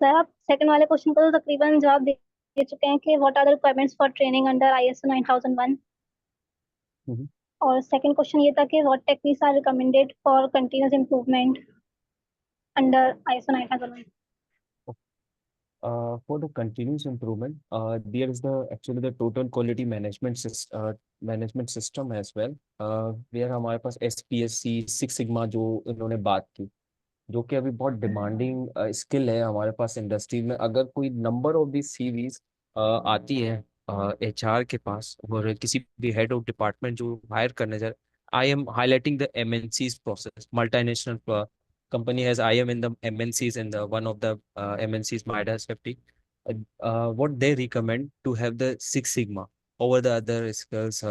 Sir आप सेकंड वाले क्वेश्चन को तो तकरीबन जवाब दे चुके हैं कि what are the requirements for training under ISO 9001. Hmm. और सेकंड क्वेश्चन ये था कि what techniques are recommended for continuous improvement under ISO 9001. For the continuous improvement, there is the actually the total quality management system as well, where हमारे पास SPSC six sigma जो इन्होंने बात की, जो कि अभी बहुत डिमांडिंग स्किल है हमारे पास इंडस्ट्री में. अगर कोई नंबर ऑफ दी सीवीज आती है HR के पास, और किसी भी हेड ऑफ डिपार्टमेंट जो हायर करने जा रहे, I am highlighting the MNCs process. Multinational company has IM in the MNCs, in the one of the MNCs Midas 50. What they recommend to have the Six Sigma over the other skills.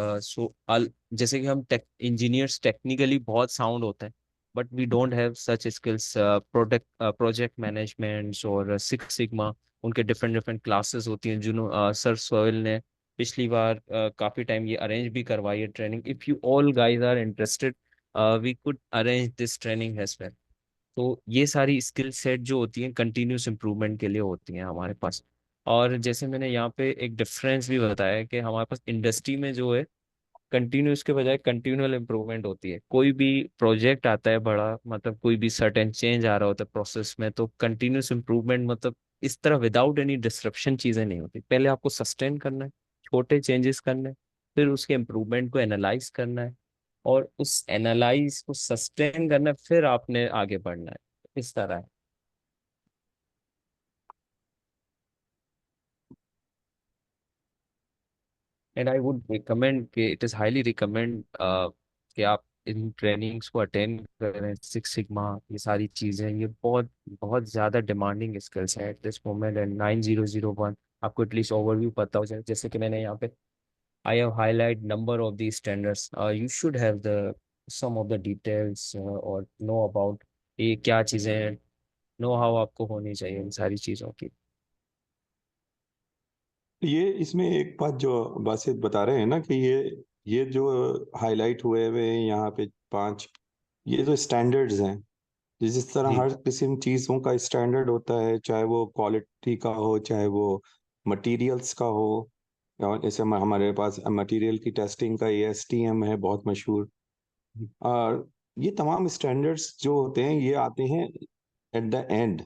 जैसे कि हम engineers technically बहुत sound होते हैं, but we don't have such skills. Project management और six sigma, उनके different different classes होती हैं, जिन्होंने सर सोहेल ने पिछली बार काफ़ी टाइम ये अरेंज भी करवाई है training. If you all guys are interested, we could arrange this training as well. तो ये सारी स्किल सेट जो होती हैं कंटिन्यूस इम्प्रूवमेंट के लिए होती हैं हमारे पास. और जैसे मैंने यहाँ पे एक डिफरेंस भी बताया है कि हमारे पास इंडस्ट्री में जो है कंटिन्यूस के बजाय कंटिन्यूअल इम्प्रूवमेंट होती है. कोई भी प्रोजेक्ट आता है बड़ा, मतलब कोई भी सर्टेन चेंज आ रहा होता है प्रोसेस में, तो कंटिन्यूस इम्प्रूवमेंट मतलब इस तरह विदाउट एनी डिस्ट्रप्शन चीज़ें नहीं होती. पहले आपको सस्टेन करना है, छोटे चेंजेस करने हैं, फिर उसके इम्प्रूवमेंट को एनालाइज करना है, और उस एनालाइज को सस्टेन करना है, फिर आपने आगे बढ़ना है. इस तरह है. एंड आई वुड रिकमेंड कि इट इज़ हाईली रिकमेंड कि आप इन ट्रेनिंग्स को अटेंड करें. सिक्स सिग्मा, ये सारी चीज़ें, ये बहुत बहुत ज़्यादा डिमांडिंग स्किल्स हैं एट दिस मोमेंट. एंड 9001 आपको एटलीस्ट ओवरव्यू पता हो जाए. जैसे कि मैंने यहाँ पे I have highlight number of these standards. You should have the some of the details or know about ये क्या चीज़ें हैं, know how आपको होनी चाहिए इन सारी चीज़ों की. ये इसमें एक बात जो बासित बता रहे हैं ना कि ये जो हाईलाइट हुए हुए हैं यहाँ पे 5, ये जो स्टैंडर्ड्स हैं, जिस तरह जी. हर किस्म चीज़ों का स्टैंडर्ड होता है, चाहे वो क्वालिटी का हो, चाहे वो मटेरियल्स का हो. और जैसे हमारे पास मटेरियल की टेस्टिंग का ASTM है बहुत मशहूर. और ये तमाम स्टैंडर्ड्स जो होते हैं ये आते हैं एट द एंड.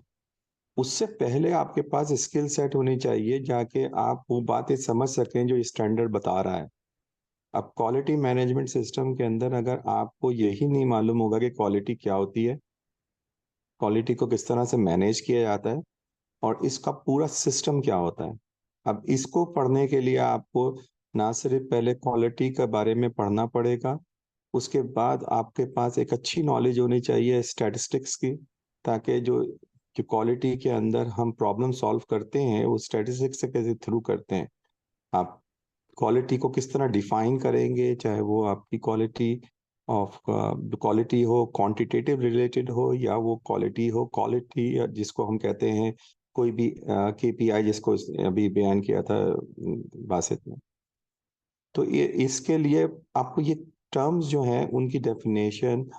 उससे पहले आपके पास स्किल सेट होनी चाहिए जाके आप वो बातें समझ सकें जो स्टैंडर्ड बता रहा है. अब क्वालिटी मैनेजमेंट सिस्टम के अंदर अगर आपको यही नहीं मालूम होगा कि क्वालिटी क्या होती है, क्वालिटी को किस तरह से मैनेज किया जाता है, और इसका पूरा सिस्टम क्या होता है. अब इसको पढ़ने के लिए आपको ना सिर्फ पहले क्वालिटी के बारे में पढ़ना पड़ेगा, उसके बाद आपके पास एक अच्छी नॉलेज होनी चाहिए स्टैटिस्टिक्स की, ताकि जो जो क्वालिटी के अंदर हम प्रॉब्लम सॉल्व करते हैं वो स्टैटिस्टिक्स से कैसे थ्रू करते हैं. आप क्वालिटी को किस तरह डिफाइन करेंगे, चाहे वो आपकी क्वालिटी हो क्वांटिटेटिव रिलेटेड हो, या वो क्वालिटी जिसको हम कहते हैं कोई भी KPI, जिसको अभी बयान किया था बासित ने। तो ये इसके लिए आपको ये टर्म्स जो हैं उनकी डेफिनेशन,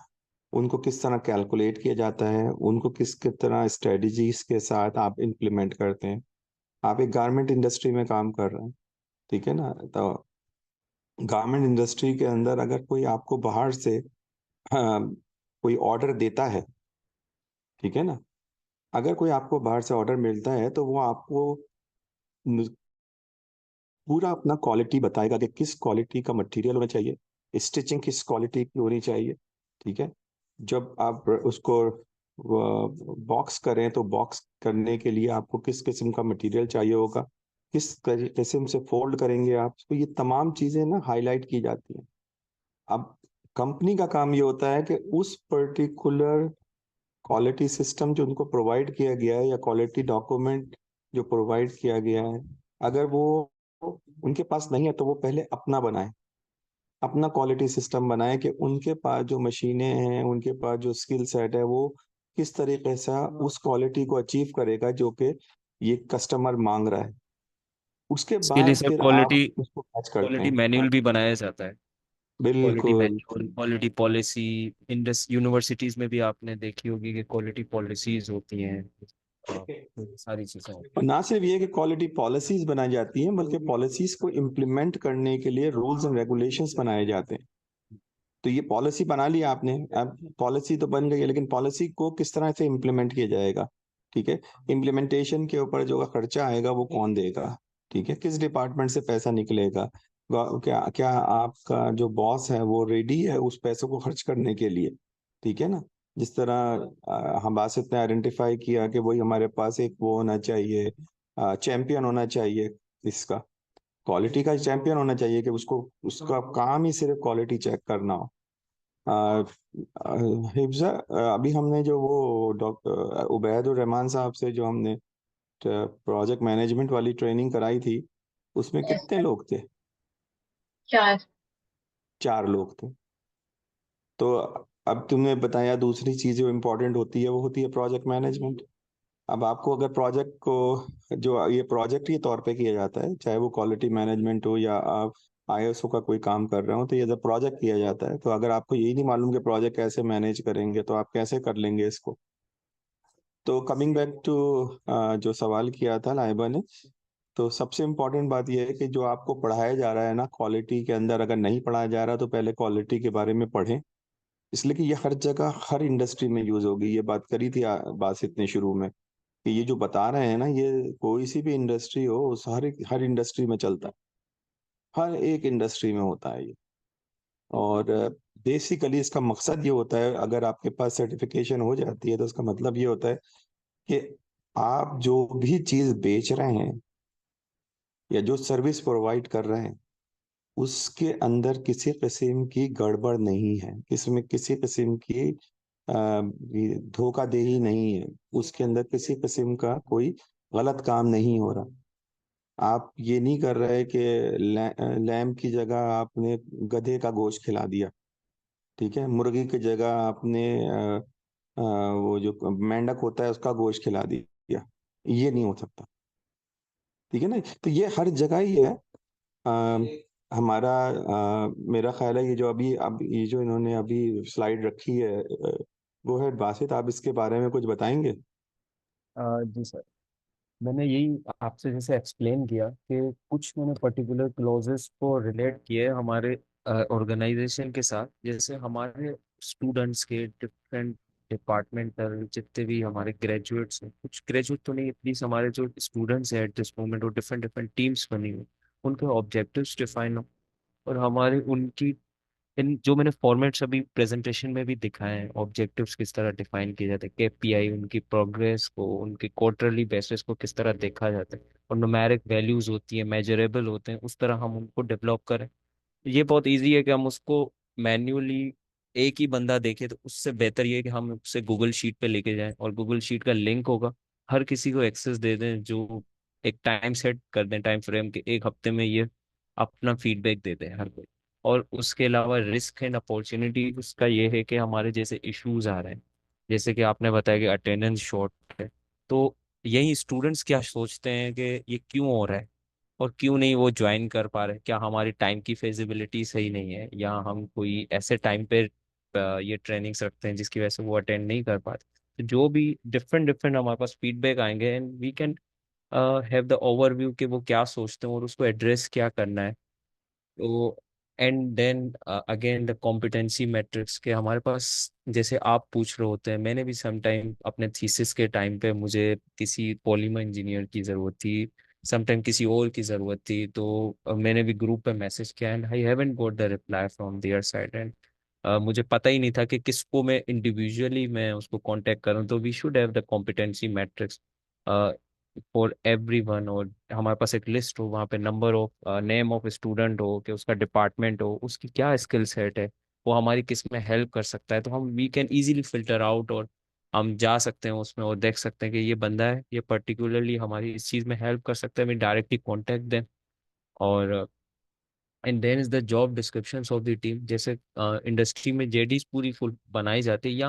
उनको किस तरह कैलकुलेट किया जाता है, उनको किस तरह स्ट्रेटजीज के साथ आप इम्प्लीमेंट करते हैं। आप एक गारमेंट इंडस्ट्री में काम कर रहे हैं, ठीक है ना, तो गारमेंट इंडस्ट्री के अंदर अगर कोई आपको बाहर से कोई ऑर्डर देता है, ठीक है ना, अगर कोई आपको बाहर से ऑर्डर मिलता है तो वो आपको पूरा अपना क्वालिटी बताएगा कि किस क्वालिटी का मटेरियल होना चाहिए, स्टिचिंग किस क्वालिटी की होनी चाहिए, ठीक है। जब आप उसको बॉक्स करें तो बॉक्स करने के लिए आपको किस किस्म का मटेरियल चाहिए होगा, किस किस्म से फोल्ड करेंगे आप, तो ये तमाम चीज़ें ना हाईलाइट की जाती हैं। अब कंपनी का काम ये होता है कि उस पर्टिकुलर क्वालिटी सिस्टम जो उनको प्रोवाइड किया गया है या क्वालिटी डॉक्यूमेंट जो प्रोवाइड किया गया है, अगर वो उनके पास नहीं है तो वो पहले अपना बनाए, अपना क्वालिटी सिस्टम बनाए कि उनके पास जो मशीनें हैं, उनके पास जो स्किल सेट है, वो किस तरीके से उस क्वालिटी को अचीव करेगा जो कि ये कस्टमर मांग रहा है। उसके इसके लिए बाद सर फिर आप क्वालिटी उसको मैच करते क्वालिटी हैं। मैनुअल भी बनाया जाता है। क्वालिटी बिल्कुल। मैनुअल, क्वालिटी पॉलिसी, यूनिवर्सिटीज में भी आपने देखी होगी कि क्वालिटी पॉलिसीज होती हैं। सारी चीजें होती और ना सिर्फ ये कि क्वालिटी पॉलिसीज बनाई जाती हैं, बल्कि पॉलिसीज को इम्प्लीमेंट करने के लिए रूल्स एंड रेगुलेशंस बनाए जाते हैं। तो ये पॉलिसी बना ली आपने, अब पॉलिसी तो बन गई है, लेकिन पॉलिसी को किस तरह से इम्प्लीमेंट किया जाएगा, ठीक है। इम्प्लीमेंटेशन के ऊपर जो खर्चा आएगा वो कौन देगा, ठीक है, किस डिपार्टमेंट से पैसा निकलेगा, क्या क्या आपका जो बॉस है वो रेडी है उस पैसों को खर्च करने के लिए, ठीक है ना। जिस तरह हम बासित ने आइडेंटिफाई किया कि वही हमारे पास एक वो होना चाहिए, चैंपियन होना चाहिए, इसका क्वालिटी का चैंपियन होना चाहिए कि उसको उसका काम ही सिर्फ क्वालिटी चेक करना हो। हिफ्जा, अभी हमने जो वो डॉक्टर उबैदुर रहमान साहब से जो हमने प्रोजेक्ट मैनेजमेंट वाली ट्रेनिंग कराई थी, उसमें Yes, कितने sir. लोग थे? 4. 4 लोग थे। तो अब तुमने बताया दूसरी चीज जो इम्पोर्टेंट होती है वो होती है प्रोजेक्ट मैनेजमेंट। अब आपको अगर प्रोजेक्ट को, जो ये प्रोजेक्ट के तौर पे किया जाता है, चाहे वो क्वालिटी मैनेजमेंट हो या आप ISO का कोई काम कर रहे हो, तो ये जब प्रोजेक्ट किया जाता है तो अगर आपको यही नहीं मालूम कि प्रोजेक्ट कैसे मैनेज करेंगे तो आप कैसे कर लेंगे इसको। तो कमिंग बैक टू जो सवाल किया था लाइबा ने, तो सबसे इम्पोर्टेंट बात यह है कि जो आपको पढ़ाया जा रहा है ना क्वालिटी के अंदर, अगर नहीं पढ़ाया जा रहा तो पहले क्वालिटी के बारे में पढ़ें, इसलिए कि ये हर जगह हर इंडस्ट्री में यूज होगी। ये बात करी थी बासित ने शुरू में कि ये जो बता रहे हैं ना, ये कोई सी भी इंडस्ट्री हो, उस हर इंडस्ट्री में चलता है, हर एक इंडस्ट्री में होता है ये। और बेसिकली इसका मकसद ये होता है, अगर आपके पास सर्टिफिकेशन हो जाती है तो इसका मतलब ये होता है कि आप जो भी चीज बेच रहे हैं या जो सर्विस प्रोवाइड कर रहे हैं उसके अंदर किसी किस्म की गड़बड़ नहीं है, इसमें किसी किस्म की धोखाधड़ी नहीं है, उसके अंदर किसी किस्म का कोई गलत काम नहीं हो रहा। आप ये नहीं कर रहे कि लैम्प की जगह आपने गधे का गोश्त खिला दिया, ठीक है, मुर्गी की जगह आपने वो जो मेंढक होता है उसका गोश्त खिला दिया, ये नहीं हो सकता, ठीक है ना। तो ये हर जगह ही है। अ, हमारा मेरा ख्याल है ये जो अभी अब ये जो इन्होंने अभी स्लाइड रखी है, वो है बासित, आप इसके बारे में कुछ बताएंगे? जी सर, मैंने यही आपसे जैसे एक्सप्लेन किया कि कुछ मैंने पर्टिकुलर क्लॉजेस को रिलेट किए हमारे ऑर्गेनाइजेशन के साथ। जैसे हमारे स्टूडेंट्स के डिफरेंट डिपार्टमेंटल जितने भी हमारे ग्रेजुएट्स हैं, कुछ ग्रेजुएट तो नहीं, प्लीज हमारे जो स्टूडेंट्स हैं एट दिस मोमेंट, वो डिफरेंट डिफरेंट टीम्स बनी हुई, उनके ऑब्जेक्टिव्स डिफाइन हो, और हमारे उनकी इन जो मैंने फॉर्मेट्स अभी प्रेजेंटेशन में भी दिखाए हैं, ऑब्जेक्टिव्स किस तरह डिफाइन किए जाते हैं, KPI उनकी प्रोग्रेस को, उनके क्वार्टरली बेसिस को किस तरह देखा जाता है, और न्यूमेरिक वैल्यूज होती है, मेजरेबल होते हैं, उस तरह हम उनको डेवलप करें। ये बहुत इजी है कि हम उसको मैन्युअली एक ही बंदा देखे, तो उससे बेहतर ये है कि हम उससे गूगल शीट पे लेके जाएं, और गूगल शीट का लिंक होगा, हर किसी को एक्सेस दे दें, जो एक टाइम सेट कर दें, टाइम फ्रेम के 1 हफ्ते में ये अपना फीडबैक देते हैं हर कोई। और उसके अलावा रिस्क एंड अपॉर्चुनिटी उसका ये है कि हमारे जैसे इश्यूज आ रहे हैं, जैसे कि आपने बताया कि अटेंडेंस शॉर्ट है, तो यही स्टूडेंट्स क्या सोचते हैं कि ये क्यों हो रहा है और क्यों नहीं वो ज्वाइन कर पा रहे, क्या हमारी टाइम की फेजिबिलिटी सही नहीं है, या हम कोई ऐसे टाइम पे ये ट्रेनिंग्स रखते हैं जिसकी वजह से वो अटेंड नहीं कर पाते। तो जो भी डिफरेंट डिफरेंट हमारे पास फीडबैक आएंगे and we can have the overview कि वो क्या सोचते हैं और उसको एड्रेस क्या करना है। तो and then again the competency matrix के हमारे पास, जैसे आप पूछ रहे होते हैं, मैंने भी सम टाइम अपने थीसिस के टाइम पे मुझे किसी पॉलीमर इंजीनियर की ज़रूरत थी, सम टाइम किसी और की ज़रूरत थी, तो मैंने भी ग्रुप पे मैसेज किया and I haven't got the reply from their side. And मुझे पता ही नहीं था कि किसको मैं इंडिविजुअली मैं उसको कांटेक्ट करूं। तो we should have the competency matrix for everyone, और हमारे पास एक लिस्ट हो, वहाँ पे number of name of student हो, कि उसका डिपार्टमेंट हो, उसकी क्या स्किल सेट है, वो हमारी किस में हेल्प कर सकता है, तो हम we can easily filter out और हम जा सकते हैं उसमें और देख सकते हैं कि ये बंदा है, ये पर्टिकुलरली हमारी इस चीज़ में हेल्प कर सकता है, मैं डायरेक्टली कॉन्टेक्ट दें। और and then is the job descriptions of the team. जैसे इंडस्ट्री में जेडीज पूरी फुल बनाई जाती है, या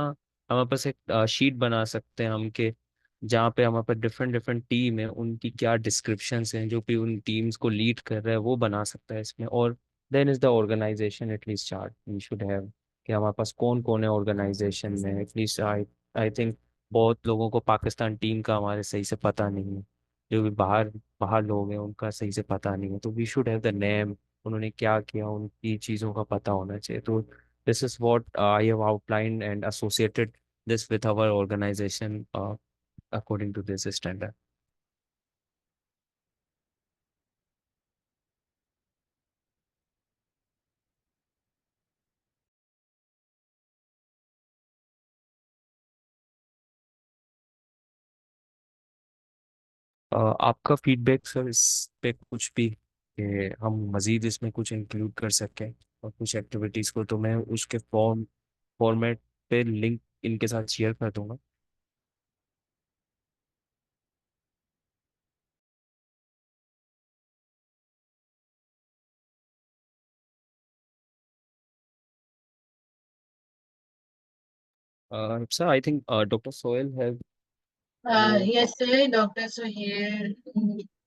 हमारे पास एक शीट बना सकते हैं हम, के जहाँ पे हमारे पास डिफरेंट डिफरेंट टीम है, उनकी क्या डिस्क्रिप्शंस हैं, जो भी उन टीम्स को लीड कर रहा है वो बना सकता है इसमें। और then is the organisation at least chart we should have, कि हमारे पास कौन कौन है ऑर्गेनाइजेशन में। एटलीस्ट आई आई थिंक बहुत लोगों को पाकिस्तान टीम का हमारे सही से पता नहीं है, जो भी बाहर बाहर लोग हैं उनका सही से पता नहीं है, तो we should have the name, उन्होंने क्या किया, उनकी चीज़ों का पता होना चाहिए। तो this is what I have outlined and associated this with our organisation according to this standard. आपका फीडबैक सर इस पे कुछ भी, कि हम मज़ीद इसमें कुछ इंक्लूड कर सकें और कुछ एक्टिविटीज़ को, तो मैं उसके फॉर्मेट पे लिंक इनके साथ शेयर कर दूंगा। Sir I think doctor Sohail have Yes sir, doctors are here.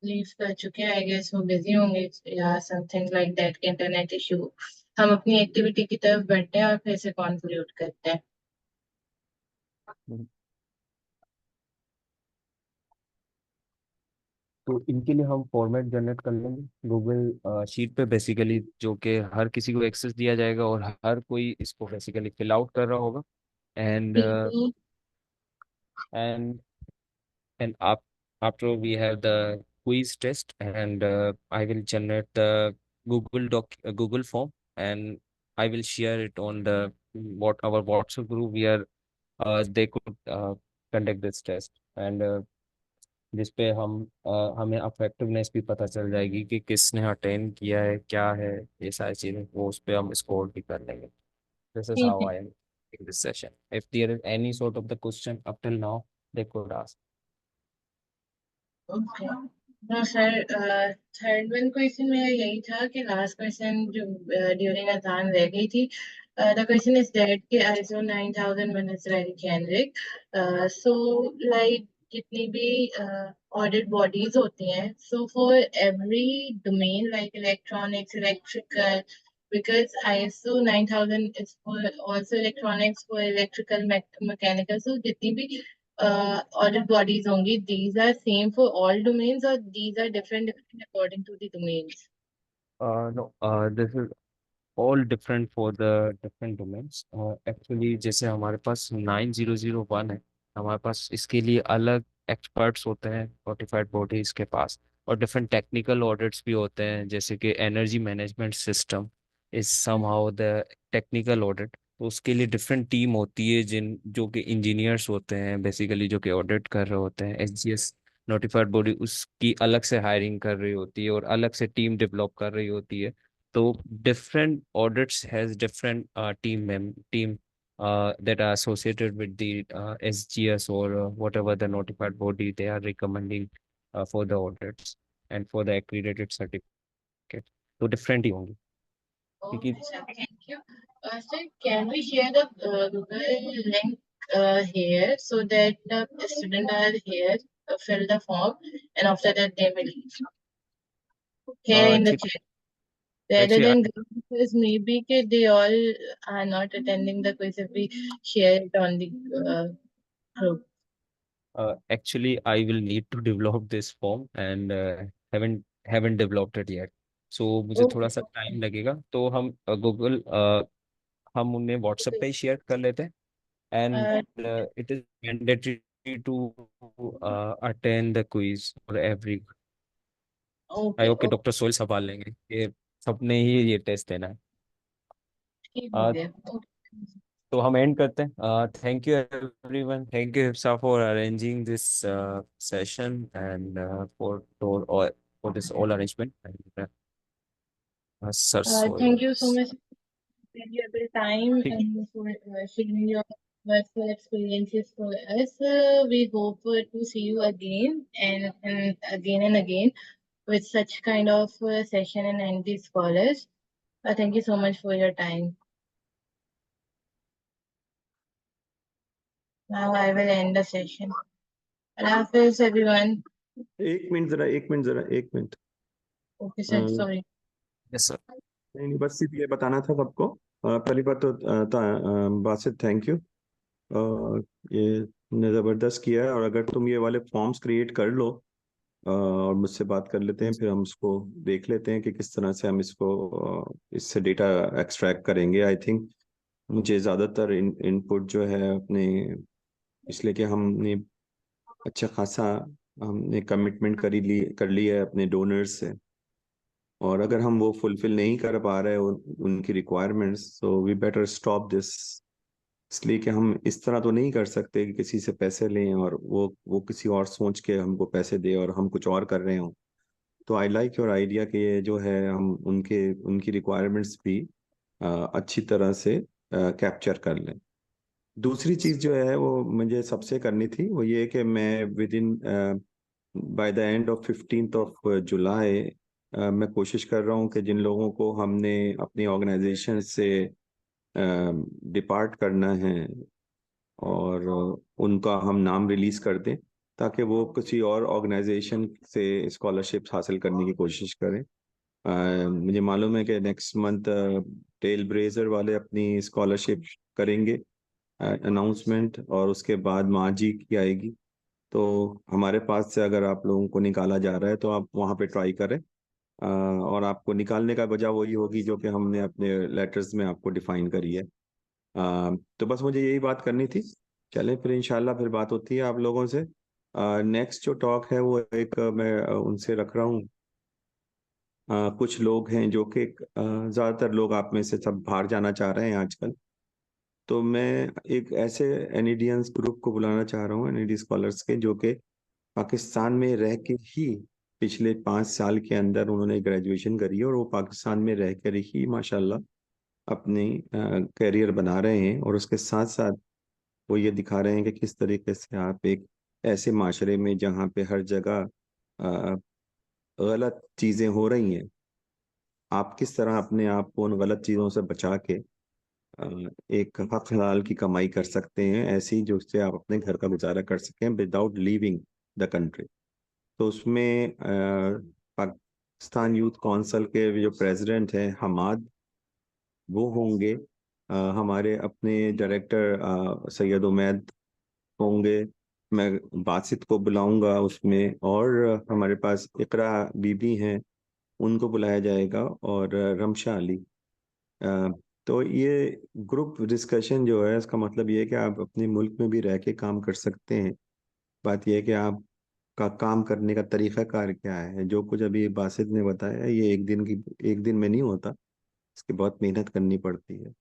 Leave कर चुके हैं, आई गेस वो बिजी होंगे या something like that, internet issue. हम अपनी एक्टिविटी की तरफ बढ़ते हैं और फिर से कंक्लूड करते हैं। तो इनके लिए हम फॉर्मेट जनरेट कर लेंगे गूगल शीट पे बेसिकली, जो कि हर किसी को एक्सेस दिया जाएगा और हर कोई इसको बेसिकली फिल आउट कर रहा होगा। And hmm, and and after we have the quiz test, and I will generate the Google form, and I will share it on the what our WhatsApp group where they could conduct this test, and जिसपे हमें effectiveness भी पता चल जाएगी कि किसने attend किया है, क्या है, ये सारी चीजें वो उस पे हम स्कोर भी कर लेंगे। दिस इज ठीक हाउ है। I am in this session. If there is any sort of the question up till now, they could ask. Okay. तो सर थर्ड वन क्वेश्चन मेरा यही था कि लास्ट क्वेश्चन जो ड्यूरिंग अजान रह गई थी। द क्वेश्चन इज दैट कि ISO 9001 is very generic, so like जितनी भी ऑडिट बॉडीज होती हैं, so for every domain like electronics, electrical, because ISO 9000 is for also electronics, for electrical, mechanical, so जितनी भी audit bodies होंगी, these are same for all domains or these are different according to the domains? No, this is all different for the different domains. Actually जैसे हमारे पास 9001 है, हमारे पास इसके लिए अलग एक्सपर्ट्स होते हैं नोटिफाइड बॉडीज के पास, और डिफरेंट टेक्निकल ऑडिट्स भी होते हैं, जैसे कि energy management system is somehow the technical audit. तो उसके लिए डिफरेंट टीम होती है, जिन जो कि इंजीनियर्स होते हैं बेसिकली, जो कि ऑडिट कर रहे होते हैं। SGS नोटिफाइड बॉडी उसकी अलग से हायरिंग कर रही होती है और अलग से टीम डेवलप कर रही होती है। तो different audits has different team that are associated with the SGS or whatever the notified body they are recommending for the audits and for the accredited certificate. तो डिफरेंट ही होंगी क्योंकि Okay, sir. Thank you. Sir, can we share the Google link here so that the student are here fill the form and after that they will here in the ठीक chat rather actually than group, because maybe they all are not attending the quiz if we share it on the group. actually I will need to develop this form and haven't developed it yet. So मुझे थोड़ा Okay. सा time लगेगा तो हम Google हम उन्हें WhatsApp पे ही share कर लेते हैं and Uh, it is mandatory to attend the quiz for every I okay. Hope कि डॉक्टर सोहेल संभाल लेंगे ये सबने ही ये टेस्ट देना है Okay. uh, Okay. तो हम एंड करते हैं thank you everyone thank you हिप्सा for arranging this session and for this all arrangement and sir Thank you Sohail so much for your time ठीक है and for sharing your workful experiences for us. We hope to see you again and again and again with such kind of session and NT scholars. Thank you so much for your time. Now I will end the session. Allah Hafiz, everyone. एक minute जरा एक minute Okay, sir. नहीं Sorry. Yes sir नहीं, बस सिर्फ ये बताना था सबको। पहली बात तो बासित थैंक यू। ये ने जबरदस्त किया है, और अगर तुम ये वाले फॉर्म्स क्रिएट कर लो और मुझसे बात कर लेते हैं, फिर हम इसको देख लेते हैं कि किस तरह से हम इसको इससे डेटा एक्सट्रैक्ट करेंगे। आई थिंक मुझे ज़्यादातर इनपुट जो है अपने, इसलिए कि हमने अच्छा खासा हमने कमिटमेंट कर ली है अपने डोनर्स से, और अगर हम वो फुलफिल नहीं कर पा रहे उनकी रिक्वायरमेंट्स, तो वी बेटर स्टॉप दिस। इसलिए कि हम इस तरह तो नहीं कर सकते कि किसी से पैसे लें और वो किसी और सोच के हमको पैसे दे और हम कुछ और कर रहे हों। तो आई लाइक योर आइडिया कि ये जो है हम उनकी रिक्वायरमेंट्स भी अच्छी तरह से कैप्चर कर लें। दूसरी चीज़ जो है वो मुझे सबसे करनी थी, वो ये कि मैं with in by the end of 15th of July मैं कोशिश कर रहा हूँ कि जिन लोगों को हमने अपनी ऑर्गेनाइजेशन से डिपार्ट करना है और उनका हम नाम रिलीज कर दें, ताकि वो किसी और ऑर्गेनाइजेशन से स्कॉलरशिप्स हासिल करने की कोशिश करें। मुझे मालूम है कि नेक्स्ट मंथ टेल ब्रेजर वाले अपनी स्कॉलरशिप करेंगे अनाउंसमेंट, और उसके बाद माजी की आएगी। तो हमारे पास से अगर आप लोगों को निकाला जा रहा है तो आप वहाँ पे ट्राई करें, और आपको निकालने का वजह वही होगी जो कि हमने अपने लेटर्स में आपको डिफाइन करी है। तो बस मुझे यही बात करनी थी। चलें फिर इंशाल्लाह फिर बात होती है आप लोगों से। नेक्स्ट जो टॉक है वो एक मैं उनसे रख रहा हूँ। कुछ लोग हैं जो कि ज़्यादातर लोग आप में से सब बाहर जाना चाह रहे हैं आजकल, तो मैं एक ऐसे एनईडियंस ग्रुप को बुलाना चाह रहा हूँ, एनईडी स्कॉलर्स के, जो कि पाकिस्तान में रह के ही पिछले 5 साल के अंदर उन्होंने ग्रेजुएशन करी है, और वो पाकिस्तान में रह कर ही माशाल्लाह अपनी करियर बना रहे हैं, और उसके साथ साथ वो ये दिखा रहे हैं कि किस तरीके से आप एक ऐसे माशरे में जहाँ पे हर जगह अ, गलत चीज़ें हो रही हैं, आप किस तरह अपने आप को उन गलत चीज़ों से बचा के अ, एक हक हलाल की कमाई कर सकते हैं, ऐसी जो उससे आप अपने घर का गुजारा कर सकें विदाउट लीविंग द कंट्री। तो उसमें पाकिस्तान यूथ काउंसिल के जो प्रेसिडेंट हैं हमाद, वो होंगे। हमारे अपने डायरेक्टर सैयद उमैद होंगे। मैं बासित को बुलाऊंगा उसमें, और हमारे पास इकरा बीबी हैं, उनको बुलाया जाएगा, और रमशा अली। अ, तो ये ग्रुप डिस्कशन जो है, इसका मतलब ये है कि आप अपने मुल्क में भी रह के काम कर सकते हैं। बात यह है कि आपका काम करने का तरीका कार क्या है। जो कुछ अभी बासित ने बताया, ये एक दिन में नहीं होता, इसकी बहुत मेहनत करनी पड़ती है,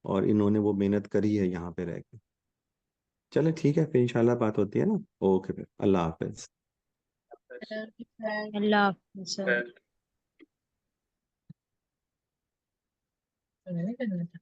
और इन्होंने वो मेहनत करी है यहाँ पे रह के। चले ठीक है, फिर इंशाल्लाह बात होती है ना। ओके, फिर अल्लाह हाफिज। अल्लाह हाफ़िज़ सर। मैंने करना था।